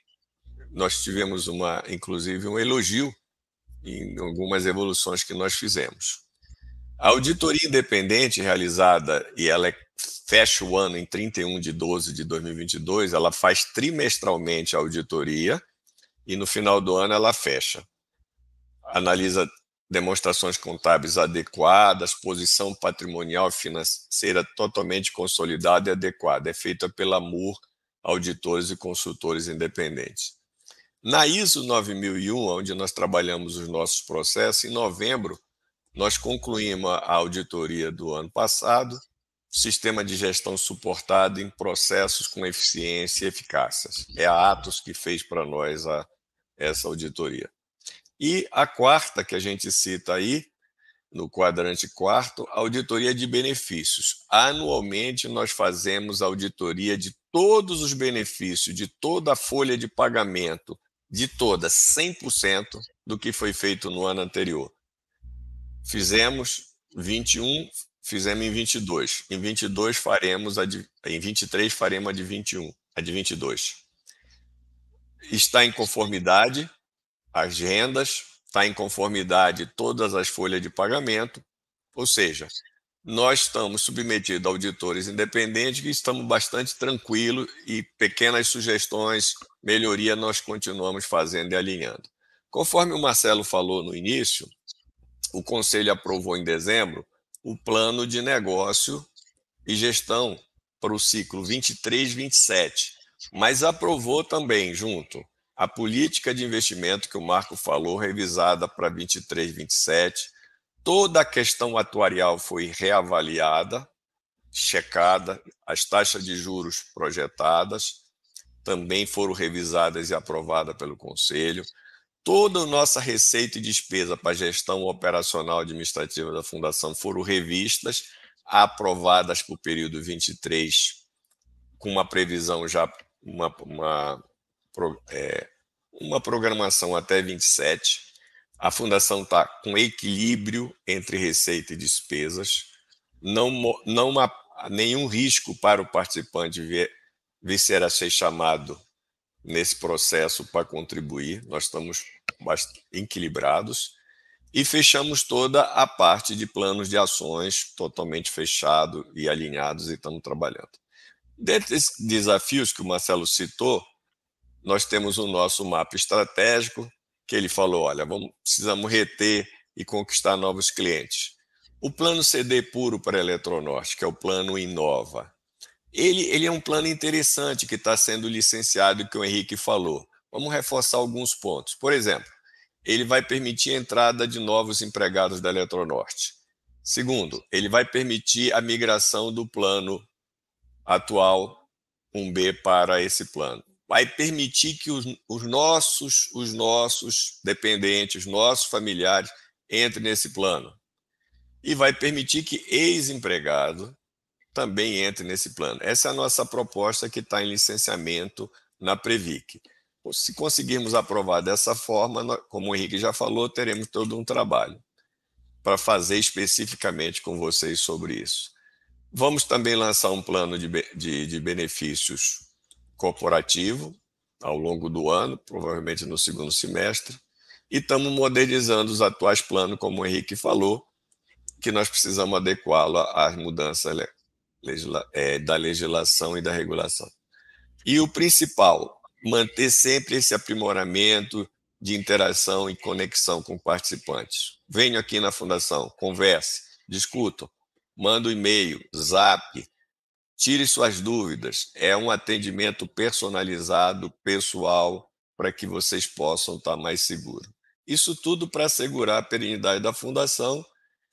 Speaker 3: Nós tivemos inclusive um elogio em algumas evoluções que nós fizemos. A auditoria independente realizada, e ela fecha o ano em 31 de 12 de 2022, ela faz trimestralmente a auditoria e no final do ano ela fecha. Analisa demonstrações contábeis adequadas, posição patrimonial e financeira totalmente consolidada e adequada. É feita pela MUR, auditores e consultores independentes. Na ISO 9001, onde nós trabalhamos os nossos processos, em novembro, nós concluímos a auditoria do ano passado, sistema de gestão suportado em processos com eficiência e eficácia. É a Atos que fez para nós essa auditoria. E a quarta, que a gente cita aí, no quadrante quarto, auditoria de benefícios. Anualmente, nós fazemos auditoria de todos os benefícios, de toda a folha de pagamento, de toda, 100% do que foi feito no ano anterior. Fizemos 21, fizemos em 22. Em 22 faremos em 23 faremos a de 21, a de 22. Está em conformidade as rendas, está em conformidade todas as folhas de pagamento, ou seja, nós estamos submetidos a auditores independentes e estamos bastante tranquilos e pequenas sugestões, melhoria, nós continuamos fazendo e alinhando. Conforme o Marcelo falou no início, o Conselho aprovou em dezembro o plano de negócio e gestão para o ciclo 23-27, mas aprovou também, junto, a política de investimento que o Marco falou, revisada para 23-27, toda a questão atuarial foi reavaliada, checada, as taxas de juros projetadas também foram revisadas e aprovadas pelo Conselho. Toda a nossa receita e despesa para a gestão operacional administrativa da Fundação foram revistas, aprovadas para o período 23, com uma previsão já, uma programação até 27. A Fundação está com equilíbrio entre receita e despesas, não há nenhum risco para o participante vir a ser chamado nesse processo para contribuir. Nós estamos bastante equilibrados e fechamos toda a parte de planos de ações totalmente fechado e alinhados e estamos trabalhando. Dentre esses desafios que o Marcelo citou, nós temos o nosso mapa estratégico, que ele falou, olha, precisamos reter e conquistar novos clientes. O plano CD puro para a Eletronorte, que é o plano Inova, ele é um plano interessante que está sendo licenciado e que o Henrique falou. Vamos reforçar alguns pontos. Por exemplo, ele vai permitir a entrada de novos empregados da Eletronorte. Segundo, ele vai permitir a migração do plano atual 1B para esse plano. Vai permitir que os nossos dependentes, nossos familiares entrem nesse plano. E vai permitir que ex-empregado também entre nesse plano. Essa é a nossa proposta que está em licenciamento na Previc. Se conseguirmos aprovar dessa forma, como o Henrique já falou, teremos todo um trabalho para fazer especificamente com vocês sobre isso. Vamos também lançar um plano de benefícios corporativo ao longo do ano, provavelmente no segundo semestre, e estamos modernizando os atuais planos, como o Henrique falou, que nós precisamos adequá-lo às mudanças da legislação e da regulação. E o principal, manter sempre esse aprimoramento de interação e conexão com participantes. Venham aqui na Fundação, converse, discutam, manda um e-mail, zap, tire suas dúvidas. É um atendimento personalizado, pessoal, para que vocês possam estar mais seguros. Isso tudo para assegurar a perenidade da Fundação,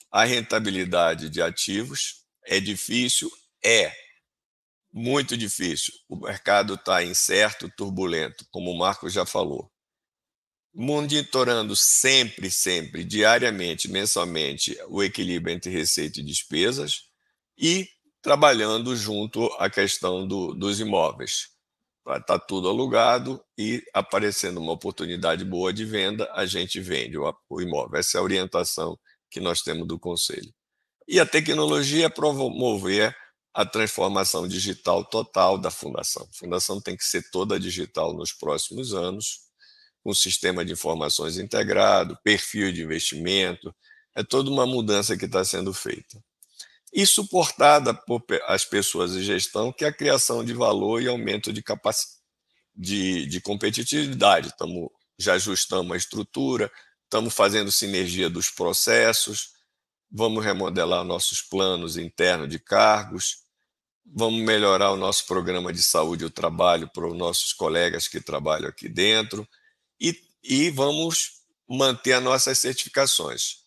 Speaker 3: a rentabilidade de ativos. É difícil? É muito difícil. O mercado está incerto, turbulento, como o Marcos já falou. Monitorando sempre, diariamente, mensalmente, o equilíbrio entre receita e despesas e trabalhando junto à questão dos imóveis. Está tudo alugado e aparecendo uma oportunidade boa de venda, a gente vende o imóvel. Essa é a orientação que nós temos do Conselho. E a tecnologia é promover a transformação digital total da Fundação. A Fundação tem que ser toda digital nos próximos anos, com sistema de informações integrado, perfil de investimento, é toda uma mudança que está sendo feita. E suportada por as pessoas de gestão, que é a criação de valor e aumento de competitividade. Já ajustamos a estrutura, estamos fazendo sinergia dos processos, vamos remodelar nossos planos internos de cargos, vamos melhorar o nosso programa de saúde e o trabalho para os nossos colegas que trabalham aqui dentro e vamos manter as nossas certificações.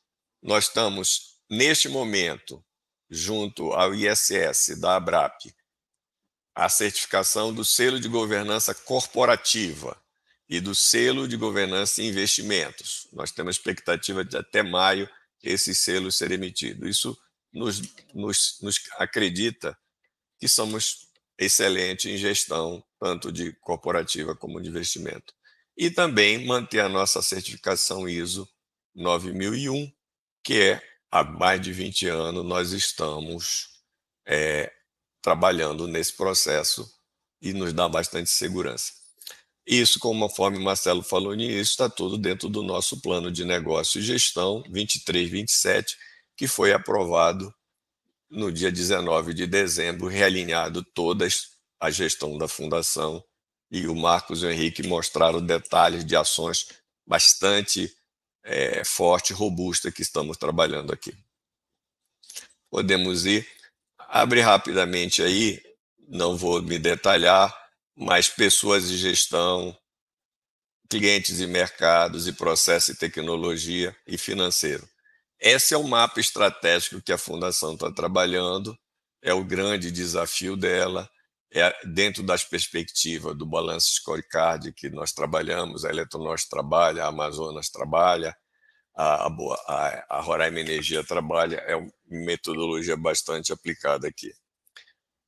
Speaker 3: Nós estamos, neste momento, junto ao ISS da ABRAP, a certificação do selo de governança corporativa e do selo de governança em investimentos. Nós temos a expectativa de até maio esses selos serem emitidos. Isso nos acredita que somos excelentes em gestão, tanto de corporativa como de investimento. E também manter a nossa certificação ISO 9001, que há mais de 20 anos nós estamos trabalhando nesse processo e nos dá bastante segurança. Isso, conforme o Marcelo falou nisso, está tudo dentro do nosso plano de negócio e gestão 23-27, que foi aprovado no dia 19 de dezembro, realinhado toda a gestão da Fundação, e o Marcos e o Henrique mostraram detalhes de ações bastante forte e robusta que estamos trabalhando aqui. Podemos ir. Abre rapidamente aí, não vou me detalhar, mas pessoas de gestão, clientes e mercados, e processo e tecnologia e financeiro. Esse é o mapa estratégico que a Fundação está trabalhando. é o grande desafio dela, dentro das perspectivas do Balance Scorecard que nós trabalhamos, a Eletronorte trabalha, a Amazonas trabalha, a Roraima Energia trabalha, é uma metodologia bastante aplicada aqui.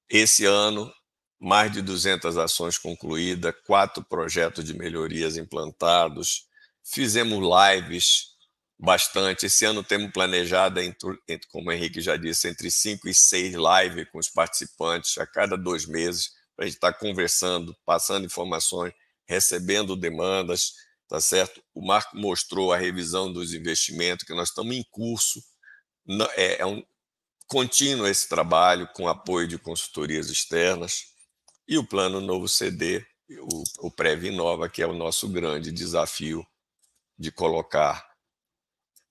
Speaker 3: Esse ano, mais de 200 ações concluídas, 4 projetos de melhorias implantados, fizemos lives bastante. Esse ano temos planejado, como o Henrique já disse, entre 5 e 6 lives com os participantes a cada 2 meses, para a gente estar conversando, passando informações, recebendo demandas, tá certo? O Marco mostrou a revisão dos investimentos, que nós estamos em curso, é um contínuo esse trabalho, com apoio de consultorias externas, e o Plano Novo CD, o Previnova, que é o nosso grande desafio de colocar,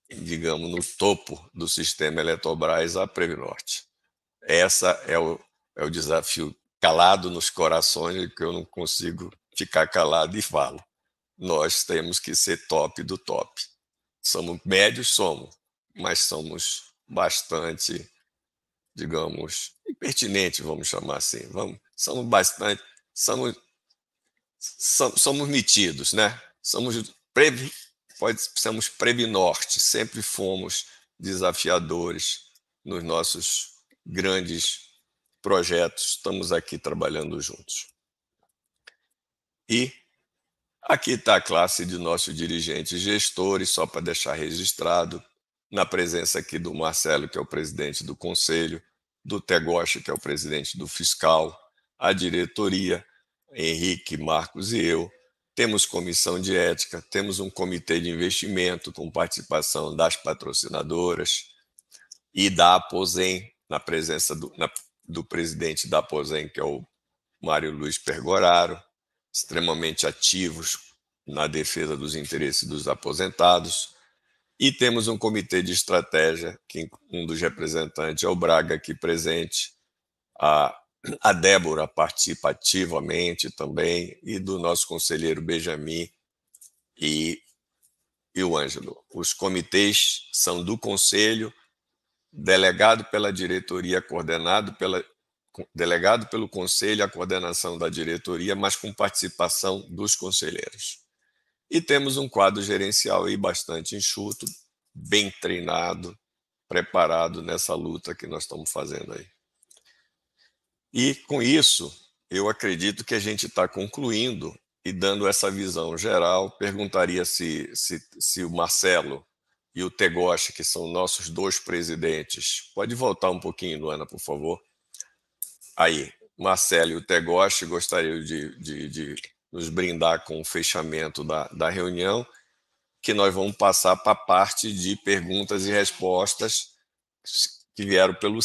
Speaker 3: digamos, no topo do sistema Eletrobras a Previnorte. Essa é o desafio calado nos corações, que eu não consigo ficar calado e falo. Nós temos que ser top do top. Somos médios, mas somos bastante, digamos, impertinentes, vamos chamar assim. Somos bastante, somos metidos, né? Somos Previnorte, sempre fomos desafiadores nos nossos grandes projetos, estamos aqui trabalhando juntos. E aqui está a classe de nossos dirigentes gestores, só para deixar registrado, na presença aqui do Marcelo, que é o presidente do Conselho, do Tegoshi, que é o presidente do Fiscal, a diretoria, Henrique, Marcos e eu. Temos comissão de ética, temos um comitê de investimento com participação das patrocinadoras e da Aposem, na presença do presidente da Aposem, que é o Mário Luiz Pergoraro, extremamente ativos na defesa dos interesses dos aposentados. E temos um comitê de estratégia, que um dos representantes é o Braga aqui presente, a Débora participa ativamente também, e do nosso conselheiro Benjamin e o Ângelo. Os comitês são do Conselho, delegado pela diretoria, delegado pelo Conselho, a coordenação da diretoria, mas com participação dos conselheiros. E temos um quadro gerencial aí bastante enxuto, bem treinado, preparado nessa luta que nós estamos fazendo aí. E, com isso, eu acredito que a gente está concluindo e dando essa visão geral. Perguntaria se o Marcelo e o Tegoshi, que são nossos 2 presidentes, pode voltar um pouquinho, Luana, por favor? Aí, Marcelo e o Tegoshi gostariam de nos brindar com o fechamento da reunião, que nós vamos passar para a parte de perguntas e respostas que vieram pelo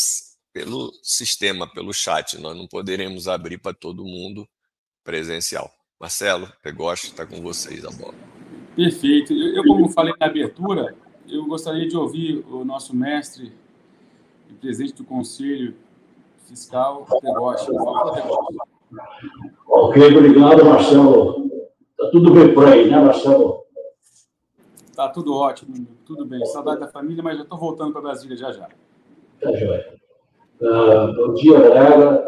Speaker 3: sistema, pelo chat. Nós não poderemos abrir para todo mundo presencial. Marcelo, Tegoshi, está com vocês a bola.
Speaker 2: Perfeito. Eu, como falei na abertura, eu gostaria de ouvir o nosso mestre e presidente do Conselho Fiscal, Tegoshi. Por favor, Tegoshi.
Speaker 7: Ok, obrigado, Marcelo. Está tudo bem por aí, né, Marcelo?
Speaker 2: Está tudo ótimo, tudo bem. Saudade da família, mas já estou voltando para Brasília já.
Speaker 7: Tá joia. Bom dia, galera.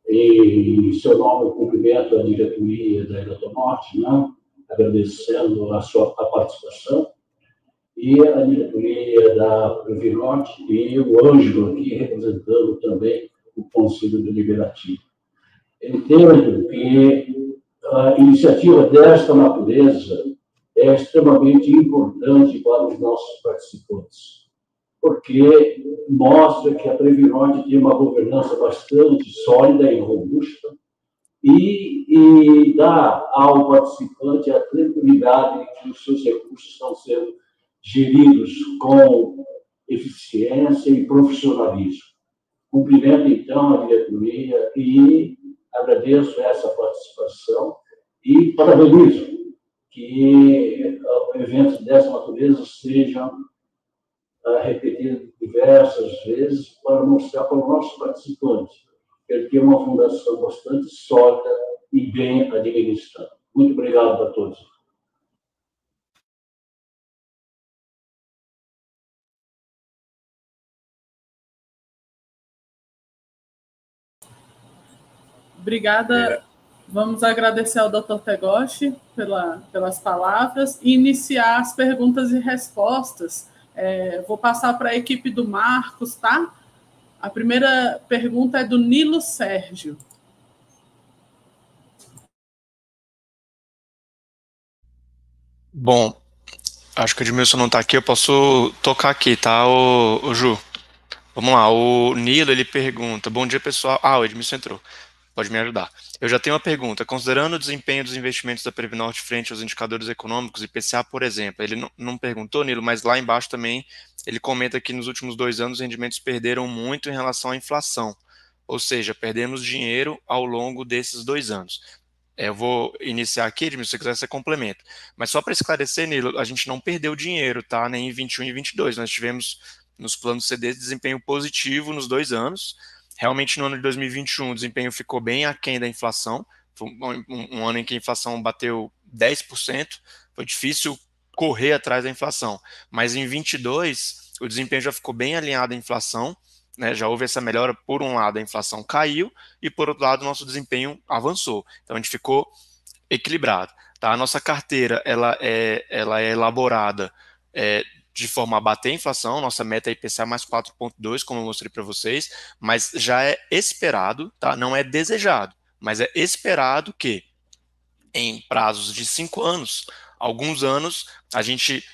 Speaker 7: Em seu nome, eu cumprimento a diretoria da Eletronorte, né? Agradecendo a participação, e a diretoria da Previnorte e o Ângelo aqui, representando também o Conselho Deliberativo. Entendo que a iniciativa desta natureza é extremamente importante para os nossos participantes, porque mostra que a Previnorte tem uma governança bastante sólida e robusta e dá ao participante a tranquilidade de que os seus recursos estão sendo geridos com eficiência e profissionalismo. Cumprimento, então, a diretoria e agradeço essa participação e parabenizo que eventos dessa natureza sejam repetidos diversas vezes para mostrar para os nossos participantes que ele tem uma fundação bastante sólida e bem administrada. Muito obrigado a todos.
Speaker 1: Obrigada. Vamos agradecer ao Dr. Tegoshi pelas palavras e iniciar as perguntas e respostas. Vou passar para a equipe do Marcos, tá? A primeira pergunta é do Nilo Sérgio.
Speaker 6: Bom, acho que o Edmilson não está aqui, eu posso tocar aqui, tá, o Ju? Vamos lá, o Nilo, ele pergunta, bom dia, pessoal. O Edmilson entrou, pode me ajudar. Eu já tenho uma pergunta, considerando o desempenho dos investimentos da Previnorte frente aos indicadores econômicos, IPCA, por exemplo, ele não perguntou, Nilo, mas lá embaixo também ele comenta que nos últimos 2 anos os rendimentos perderam muito em relação à inflação, ou seja, perdemos dinheiro ao longo desses 2 anos. Eu vou iniciar aqui, Edmilson, se você quiser, você complementa. Mas só para esclarecer, Nilo, a gente não perdeu dinheiro, tá? Nem em 21 e 22. Nós tivemos, nos planos CD, desempenho positivo nos 2 anos. Realmente, no ano de 2021, o desempenho ficou bem aquém da inflação. Foi um ano em que a inflação bateu 10%. Foi difícil correr atrás da inflação. Mas em 22, o desempenho já ficou bem alinhado à inflação. Né, já houve essa melhora, por um lado a inflação caiu e por outro lado o nosso desempenho avançou, então a gente ficou equilibrado, tá? A nossa carteira ela é elaborada de forma a bater a inflação, nossa meta é IPCA mais 4,2, como eu mostrei para vocês, mas já é esperado, tá? Não é desejado, mas é esperado que em prazos de 5 anos, alguns anos a gente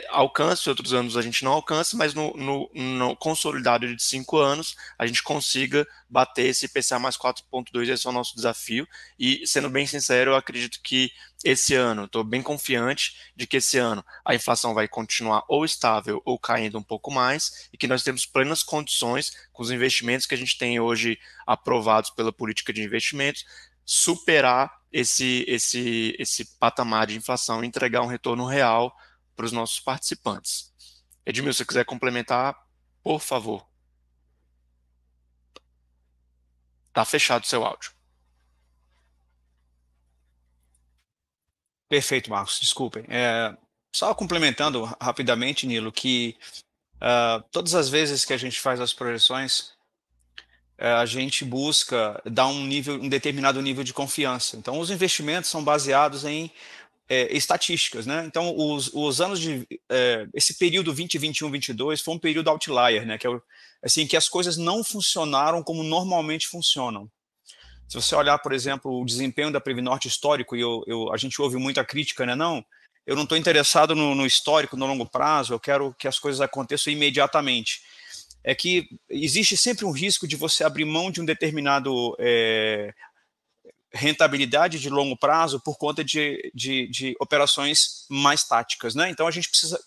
Speaker 6: alcance, outros anos a gente não alcance, mas no consolidado de 5 anos, a gente consiga bater esse IPCA mais 4,2, esse é o nosso desafio, e sendo bem sincero, eu acredito que esse ano, estou bem confiante de que esse ano a inflação vai continuar ou estável ou caindo um pouco mais, e que nós temos plenas condições, com os investimentos que a gente tem hoje aprovados pela política de investimentos, superar esse patamar de inflação e entregar um retorno real para os nossos participantes. Edmilson, se você quiser complementar, por favor. Está fechado o seu áudio.
Speaker 8: Perfeito, Marcos, desculpem. Só complementando rapidamente, Nilo, que todas as vezes que a gente faz as projeções, a gente busca dar um determinado nível de confiança. Então, os investimentos são baseados em estatísticas, né? Então, os anos de esse período 2021, 22 foi um período outlier, né? Que assim, que as coisas não funcionaram como normalmente funcionam. Se você olhar, por exemplo, o desempenho da Previnorte histórico, e a gente ouve muita crítica, né? Não, eu não estou interessado no histórico, no longo prazo, eu quero que as coisas aconteçam imediatamente. É que existe sempre um risco de você abrir mão de um determinado rentabilidade de longo prazo por conta de operações mais táticas, né? Então a gente precisa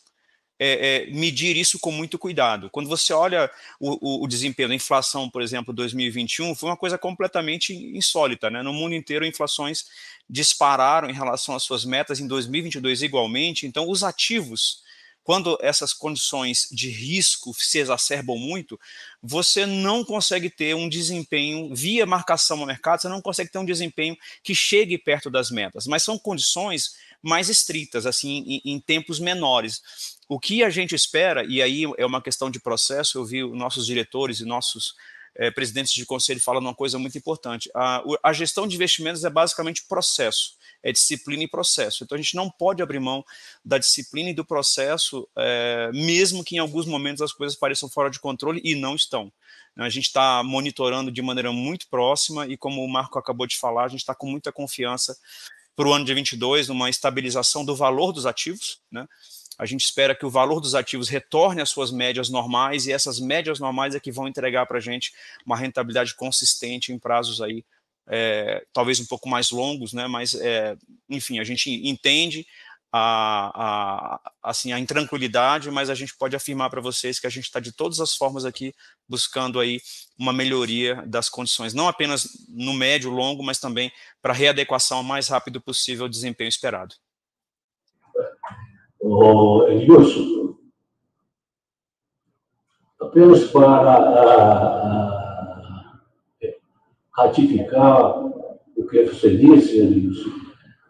Speaker 8: medir isso com muito cuidado. Quando você olha o desempenho da inflação, por exemplo, 2021, foi uma coisa completamente insólita, né? No mundo inteiro, inflações dispararam em relação às suas metas em 2022 igualmente. Então, os ativos, quando essas condições de risco se exacerbam muito, você não consegue ter um desempenho, via marcação no mercado, você não consegue ter um desempenho que chegue perto das metas, mas são condições mais estritas, assim, em tempos menores. O que a gente espera, e aí é uma questão de processo, eu vi nossos diretores e nossos presidentes de conselho falando uma coisa muito importante. A gestão de investimentos é basicamente processo, é disciplina e processo. Então a gente não pode abrir mão da disciplina e do processo, mesmo que em alguns momentos as coisas pareçam fora de controle, e não estão. A gente está monitorando de maneira muito próxima, e como o Marco acabou de falar, a gente está com muita confiança para o ano de 22, numa estabilização do valor dos ativos, né? A gente espera que o valor dos ativos retorne às suas médias normais, e essas médias normais é que vão entregar para a gente uma rentabilidade consistente em prazos aí, talvez um pouco mais longos, né? Mas, enfim, a gente entende assim, a intranquilidade, mas a gente pode afirmar para vocês que a gente está de todas as formas aqui buscando aí uma melhoria das condições, não apenas no médio, longo, mas também para readequação o mais rápido possível ao desempenho esperado.
Speaker 7: Edmilson, apenas para ratificar o que você disse, Edmilson,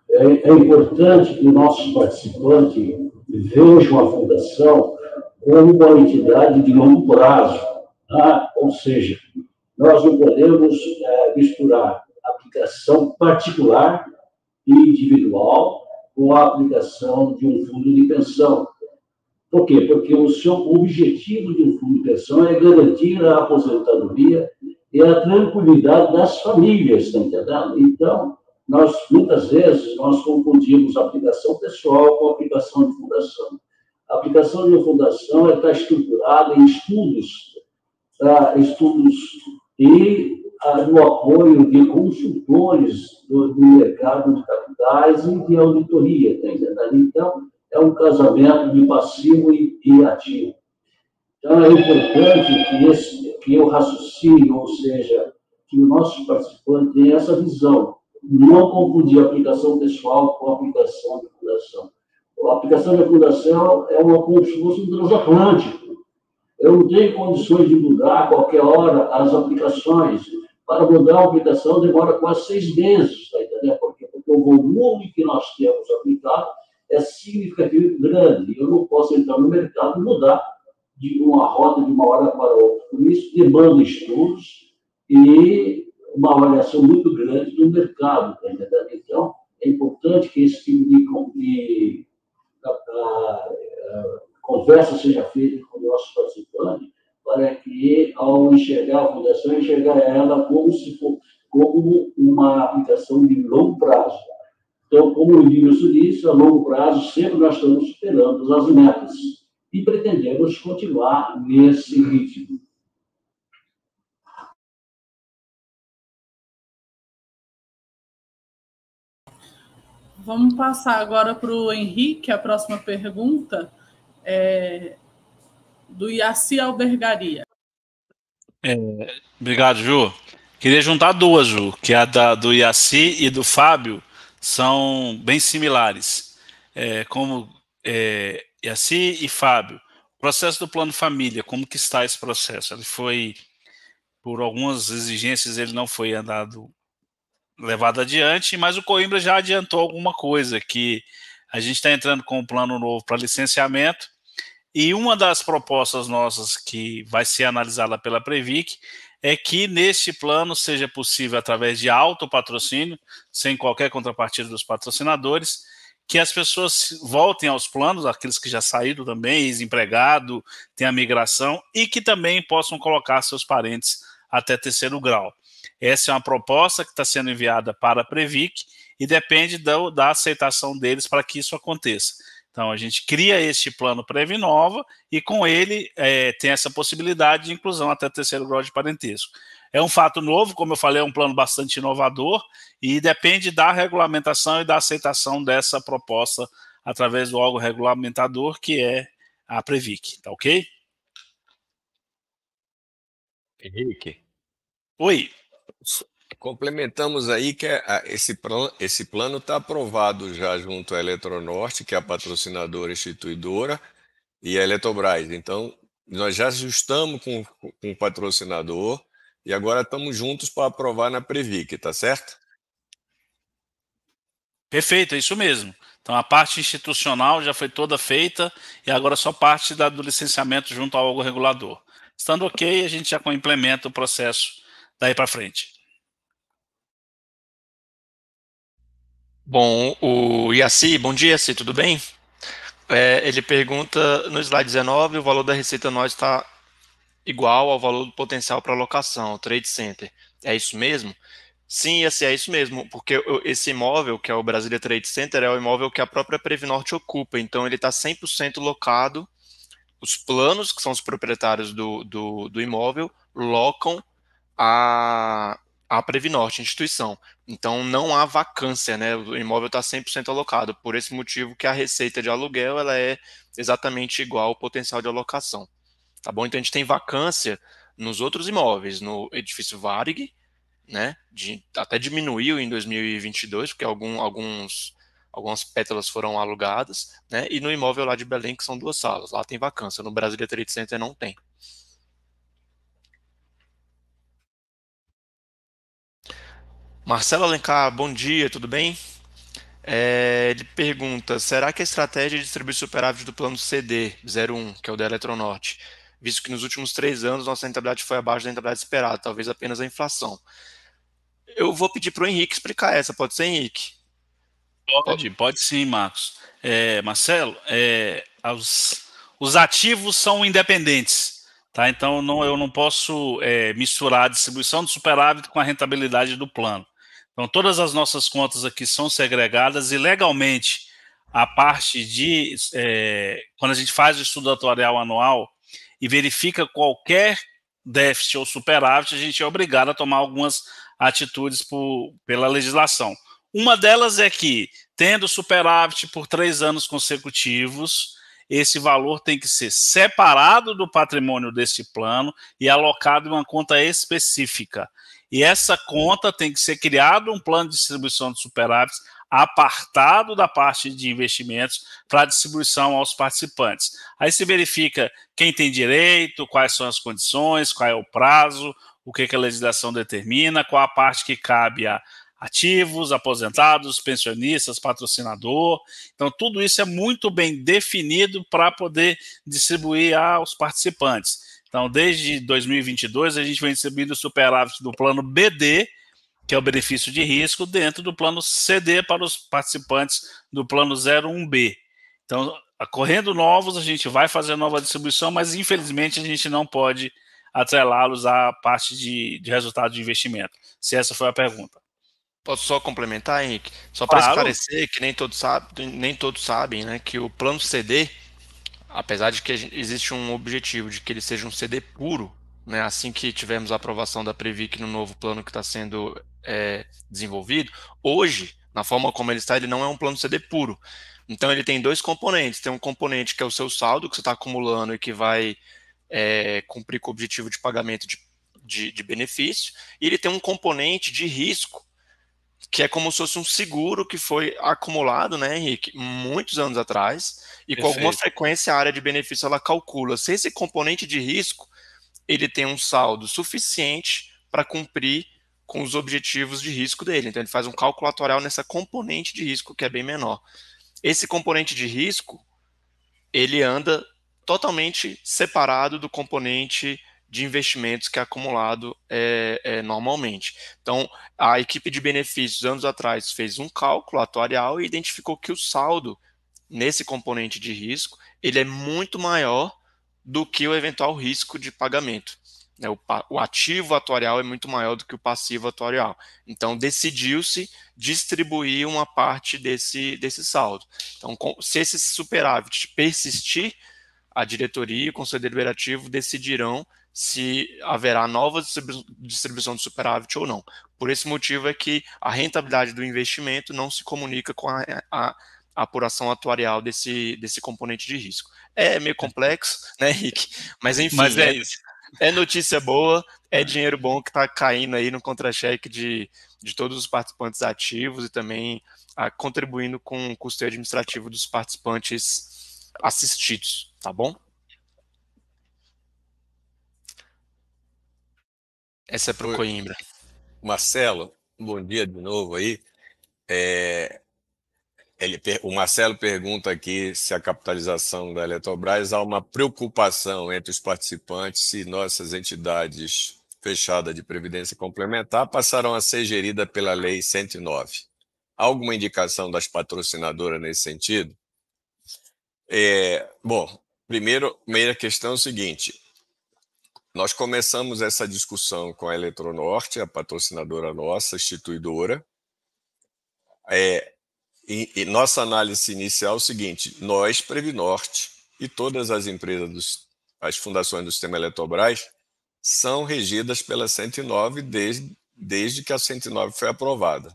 Speaker 7: é importante que nossos participantes vejam a Fundação como uma entidade de longo prazo, tá? Ou seja, nós não podemos misturar aplicação particular e individual com a aplicação de um fundo de pensão. Por quê? Porque o objetivo de um fundo de pensão é garantir a aposentadoria e a tranquilidade das famílias, está entendendo? Então, muitas vezes, nós confundimos a aplicação pessoal com a aplicação de fundação. A aplicação de uma fundação está estruturada em estudos e no apoio de consultores do mercado de capitais e de auditoria, tá entendendo? Então, é um casamento de passivo e ativo. Então, é importante que o raciocínio, ou seja, que o nosso participante tenha essa visão, não confundir a aplicação pessoal com a aplicação de fundação. A aplicação de fundação é como se fosse um transatlântico. Eu não tenho condições de mudar a qualquer hora as aplicações. Para mudar a aplicação demora quase 6 meses, tá entendendo? Porque o volume que nós temos aplicado é significativo grande. Eu não posso entrar no mercado e mudar de uma rota de uma hora para outra. Por isso, demanda estudos e uma avaliação muito grande do mercado, tá entendendo? Então, é importante que esse tipo de conversa seja feita com o nosso participante, para que, ao enxergar a fundação, enxergar ela como uma aplicação de longo prazo. Então, como o Edilson disse, a longo prazo, sempre nós estamos superando as metas e pretendemos continuar nesse ritmo.
Speaker 1: Vamos passar agora para o Henrique, a próxima pergunta do Iaci Albergaria.
Speaker 5: Obrigado, Ju. Queria juntar duas, Ju, que a do Iaci e do Fábio são bem similares. Iaci e Fábio, o processo do Plano Família, como que está esse processo? Ele foi, por algumas exigências, ele não foi levado adiante, mas o Coimbra já adiantou alguma coisa, que a gente está entrando com um plano novo para licenciamento, e uma das propostas nossas que vai ser analisada pela Previc é que neste plano seja possível, através de autopatrocínio, sem qualquer contrapartida dos patrocinadores, que as pessoas voltem aos planos, aqueles que já saíram também, ex-empregado, tem a migração, e que também possam colocar seus parentes até 3º grau. Essa é uma proposta que está sendo enviada para a Previc e depende da aceitação deles para que isso aconteça. Então, a gente cria este plano Previnova e, com ele, tem essa possibilidade de inclusão até 3º grau de parentesco. É um fato novo, como eu falei, é um plano bastante inovador e depende da regulamentação e da aceitação dessa proposta através do órgão regulamentador, que é a Previc. Tá ok?
Speaker 3: Henrique.
Speaker 5: Oi.
Speaker 3: Complementamos aí que esse plano está aprovado já junto à Eletronorte, que é a patrocinadora instituidora, e a Eletrobras. Então, nós já ajustamos com o patrocinador e agora estamos juntos para aprovar na Previc, tá certo?
Speaker 5: Perfeito, é isso mesmo. Então, a parte institucional já foi toda feita e agora só parte do licenciamento junto ao órgão regulador. Estando ok, a gente já implementa o processo daí para frente.
Speaker 6: Bom, o Iaci, bom dia, Iaci, tudo bem? Ele pergunta, no slide 19, o valor da receita anual está igual ao valor do potencial para alocação, o Trade Center. É isso mesmo? Sim, Iaci, é isso mesmo, porque esse imóvel, que é o Brasília Trade Center, é o imóvel que a própria Previnorte ocupa, então ele está 100% locado, os planos, que são os proprietários do imóvel, locam a Previnorte, a instituição. Então, não há vacância, né? O imóvel está 100% alocado. Por esse motivo que a receita de aluguel ela é exatamente igual ao potencial de alocação. Tá bom? Então, a gente tem vacância nos outros imóveis. No edifício Varig, né? Até diminuiu em 2022, porque algumas pétalas foram alugadas, né? E no imóvel lá de Belém, que são 2 salas. Lá tem vacância. No Brasília Trade Center não tem. Marcelo Alencar, bom dia, tudo bem? Ele pergunta, será que a estratégia de distribuir superávit do plano CD 01, que é o da Eletronorte, visto que nos últimos 3 anos nossa rentabilidade foi abaixo da rentabilidade esperada, talvez apenas a inflação? Eu vou pedir para o Henrique explicar essa, pode ser, Henrique?
Speaker 5: Pode sim, Marcos. Marcelo, os ativos são independentes, tá? Então eu não posso misturar a distribuição do superávit com a rentabilidade do plano. Então todas as nossas contas aqui são segregadas e legalmente a parte de quando a gente faz o estudo atuarial anual e verifica qualquer déficit ou superávit, a gente é obrigado a tomar algumas atitudes pela legislação. Uma delas é que, tendo superávit por 3 anos consecutivos, esse valor tem que ser separado do patrimônio desse plano e alocado em uma conta específica. E essa conta tem que ser criado um plano de distribuição de superávites apartado da parte de investimentos para distribuição aos participantes. Aí se verifica quem tem direito, quais são as condições, qual é o prazo, o que a legislação determina, qual a parte que cabe a ativos, aposentados, pensionistas, patrocinador. Então, tudo isso é muito bem definido para poder distribuir aos participantes. Então, desde 2022, a gente vem distribuindo o superávit do plano BD, que é o benefício de risco, dentro do plano CD para os participantes do plano 01B. Então, correndo novos, a gente vai fazer nova distribuição, mas, infelizmente, a gente não pode atrelá-los à parte de resultado de investimento, se essa foi a pergunta.
Speaker 6: Posso só complementar, Henrique? Só para esclarecer que nem todos sabem, né, que o plano CD, apesar de que existe um objetivo de que ele seja um CD puro, né, assim que tivermos a aprovação da Previc no novo plano que está sendo desenvolvido, hoje, na forma como ele está, ele não é um plano CD puro. Então ele tem 2 componentes. Tem um componente que é o seu saldo, que você está acumulando e que vai cumprir com o objetivo de pagamento de benefício, e ele tem um componente de risco, que é como se fosse um seguro que foi acumulado, né, Henrique, muitos anos atrás, e com alguma frequência a área de benefício ela calcula se esse componente de risco ele tem um saldo suficiente para cumprir com os objetivos de risco dele. Então ele faz um cálculo atuarial nessa componente de risco que é bem menor. Esse componente de risco, ele anda totalmente separado do componente de investimentos que é acumulado normalmente. Então, a equipe de benefícios, anos atrás, fez um cálculo atuarial e identificou que o saldo nesse componente de risco, ele é muito maior do que o eventual risco de pagamento. O ativo atuarial é muito maior do que o passivo atuarial. Então, decidiu-se distribuir uma parte desse saldo. Então, se esse superávit persistir, a diretoria e o Conselho Deliberativo decidirão se haverá nova distribuição de superávit ou não. Por esse motivo é que a rentabilidade do investimento não se comunica com a apuração atuarial desse componente de risco. É meio complexo, né, Henrique? Mas enfim,
Speaker 5: isso.
Speaker 6: É notícia boa, é dinheiro bom que está caindo aí no contra-cheque de todos os participantes ativos e também contribuindo com o custeio administrativo dos participantes assistidos, tá bom? Essa é para o Coimbra.
Speaker 3: Marcelo, bom dia de novo aí. O Marcelo pergunta aqui se a capitalização da Eletrobras há uma preocupação entre os participantes se nossas entidades fechadas de previdência complementar passarão a ser geridas pela Lei 109. Há alguma indicação das patrocinadoras nesse sentido? Bom, primeira questão é o seguinte: nós começamos essa discussão com a Eletronorte, a patrocinadora nossa, instituidora. E nossa análise inicial é o seguinte: nós, Previnorte, e todas as empresas, as fundações do sistema Eletrobras, são regidas pela 109 desde que a 109 foi aprovada.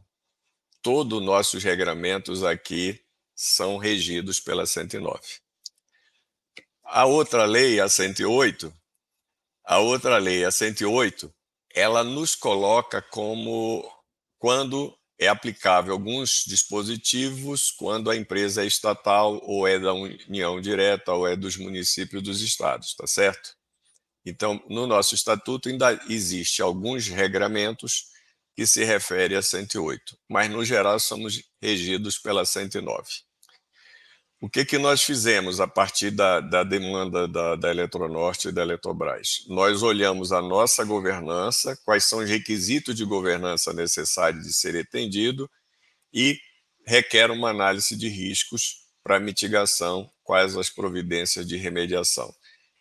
Speaker 3: Todos os nossos regramentos aqui são regidos pela 109. A outra lei, a 108, ela nos coloca como quando é aplicável alguns dispositivos quando a empresa é estatal ou é da União direta ou é dos municípios dos estados, tá certo? Então, no nosso estatuto ainda existe alguns regramentos que se referem a 108, mas no geral somos regidos pela 109. o que nós fizemos a partir da demanda da Eletronorte e da Eletrobras? Nós olhamos a nossa governança, quais são os requisitos de governança necessários de ser atendido e requer uma análise de riscos para mitigação, quais as providências de remediação.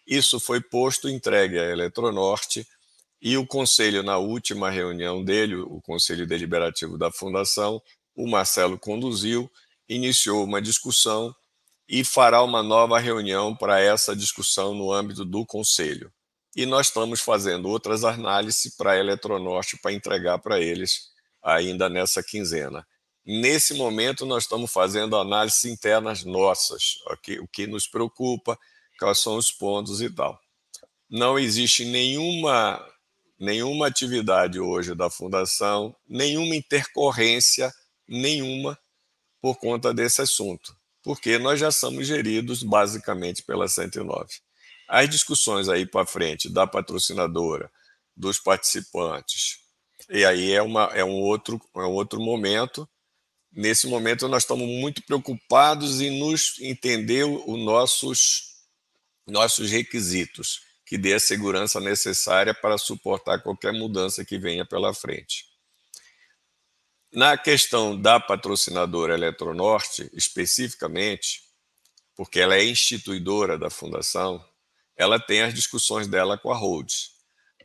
Speaker 3: Isso foi posto e entregue à Eletronorte e o Conselho, na última reunião dele, o Conselho Deliberativo da Fundação, o Marcelo conduziu, iniciou uma discussão e fará uma nova reunião para essa discussão no âmbito do Conselho. E nós estamos fazendo outras análises para a Eletronorte para entregar para eles ainda nessa quinzena. Nesse momento, nós estamos fazendo análises internas nossas, okay? O que nos preocupa, quais são os pontos e tal. Não existe nenhuma atividade hoje da Fundação, nenhuma intercorrência, nenhuma, por conta desse assunto, porque nós já somos geridos basicamente pela 109. As discussões aí para frente da patrocinadora, dos participantes, e aí é um outro momento. Nesse momento nós estamos muito preocupados em nos entender os nossos requisitos, que dê a segurança necessária para suportar qualquer mudança que venha pela frente. Na questão da patrocinadora Eletronorte, especificamente, porque ela é instituidora da Fundação, ela tem as discussões dela com a Rhodes.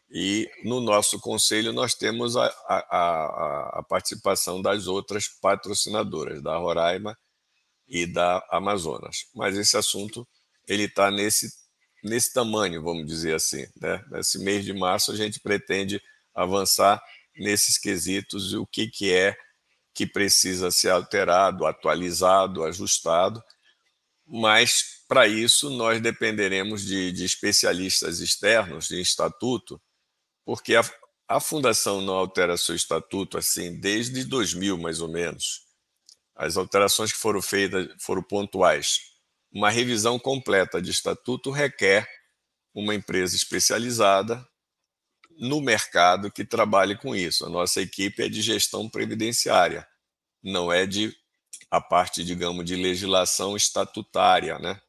Speaker 3: E no nosso conselho nós temos a participação das outras patrocinadoras, da Roraima e da Amazonas. Mas esse assunto ele está nesse tamanho, vamos dizer assim, né? Nesse mês de março a gente pretende avançar nesses quesitos e o que é que precisa ser alterado, atualizado, ajustado, mas para isso nós dependeremos de especialistas externos de estatuto, porque a Fundação não altera seu estatuto assim desde 2000, mais ou menos. As alterações que foram feitas foram pontuais. Uma revisão completa de estatuto requer uma empresa especializada no mercado que trabalhe com isso. A nossa equipe é de gestão previdenciária, não é a parte, digamos, de legislação estatutária, né?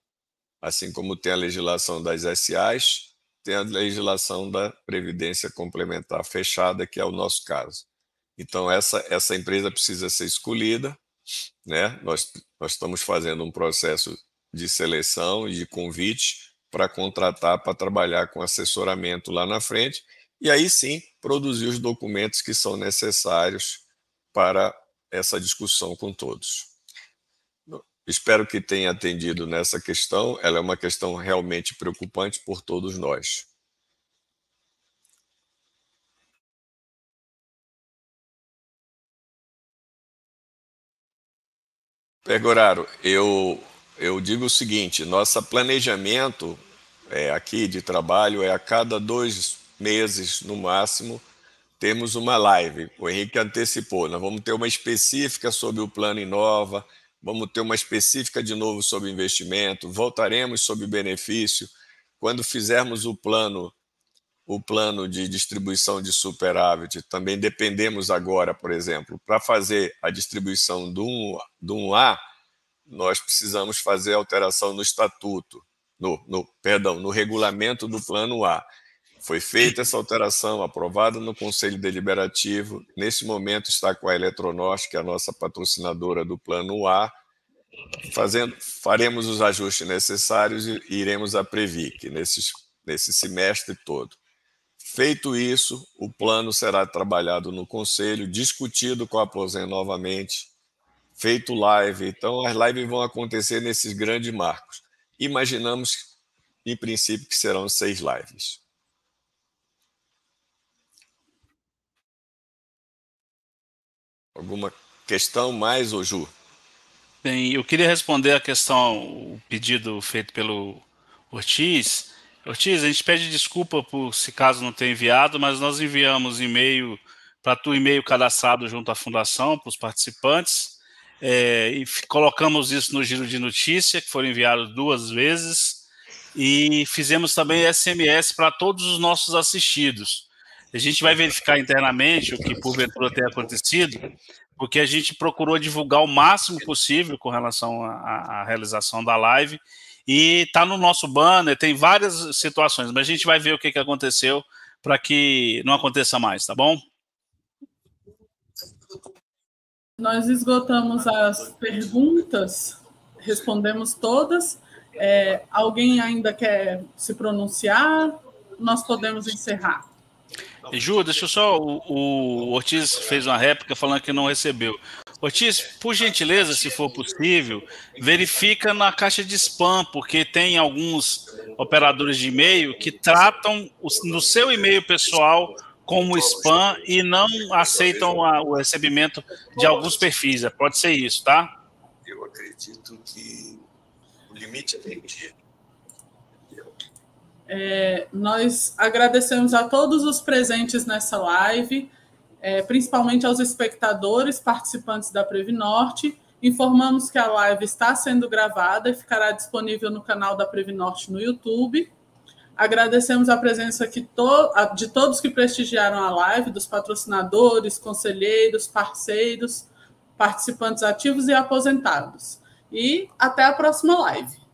Speaker 3: Assim como tem a legislação das SAs, tem a legislação da Previdência Complementar Fechada, que é o nosso caso. Então, essa empresa precisa ser escolhida, né? Nós estamos fazendo um processo de seleção e de convite para contratar, para trabalhar com assessoramento lá na frente, e aí sim produzir os documentos que são necessários para essa discussão com todos. Espero que tenha atendido nessa questão, ela é uma questão realmente preocupante por todos nós. Pegoraro, eu digo o seguinte, nosso planejamento aqui de trabalho é a cada 2 meses, no máximo, temos uma live. O Henrique antecipou, nós vamos ter uma específica sobre o Plano Inova, vamos ter uma específica de novo sobre investimento, voltaremos sobre benefício. Quando fizermos o plano de distribuição de superávit, também dependemos agora, por exemplo, para fazer a distribuição do 1A, nós precisamos fazer alteração no estatuto, no regulamento do plano A. Foi feita essa alteração, aprovada no Conselho Deliberativo. Nesse momento está com a Eletronorte, que é a nossa patrocinadora do Plano A. Faremos os ajustes necessários e iremos a Previc nesse semestre todo. Feito isso, o plano será trabalhado no Conselho, discutido com a Aposen novamente, feito live. Então, as lives vão acontecer nesses grandes marcos. Imaginamos, em princípio, que serão 6 lives. Alguma questão mais, ô Ju?
Speaker 5: Bem, eu queria responder a questão, o pedido feito pelo Ortiz. Ortiz, a gente pede desculpa por se caso não ter enviado, mas nós enviamos e-mail para tu e-mail cadastrado junto à Fundação, para os participantes, e colocamos isso no giro de notícia, que foram enviados 2 vezes, e fizemos também SMS para todos os nossos assistidos. A gente vai verificar internamente o que porventura tem acontecido, porque a gente procurou divulgar o máximo possível com relação à realização da live, e está no nosso banner, tem várias situações, mas a gente vai ver o que aconteceu para que não aconteça mais, tá bom?
Speaker 1: Nós esgotamos as perguntas, respondemos todas. Alguém ainda quer se pronunciar? Nós podemos encerrar.
Speaker 5: Ju, deixa eu só... O Ortiz fez uma réplica falando que não recebeu. Ortiz, por gentileza, se for possível, verifica na caixa de spam, porque tem alguns operadores de e-mail que tratam no seu e-mail pessoal como spam e não aceitam o recebimento de alguns perfis. Pode ser isso, tá?
Speaker 3: Eu acredito que o limite é meio-dia.
Speaker 1: Nós agradecemos a todos os presentes nessa live, principalmente aos espectadores, participantes da Previnorte. Informamos que a live está sendo gravada e ficará disponível no canal da Previnorte no YouTube. Agradecemos a presença aqui de todos que prestigiaram a live, dos patrocinadores, conselheiros, parceiros, participantes ativos e aposentados. E até a próxima live.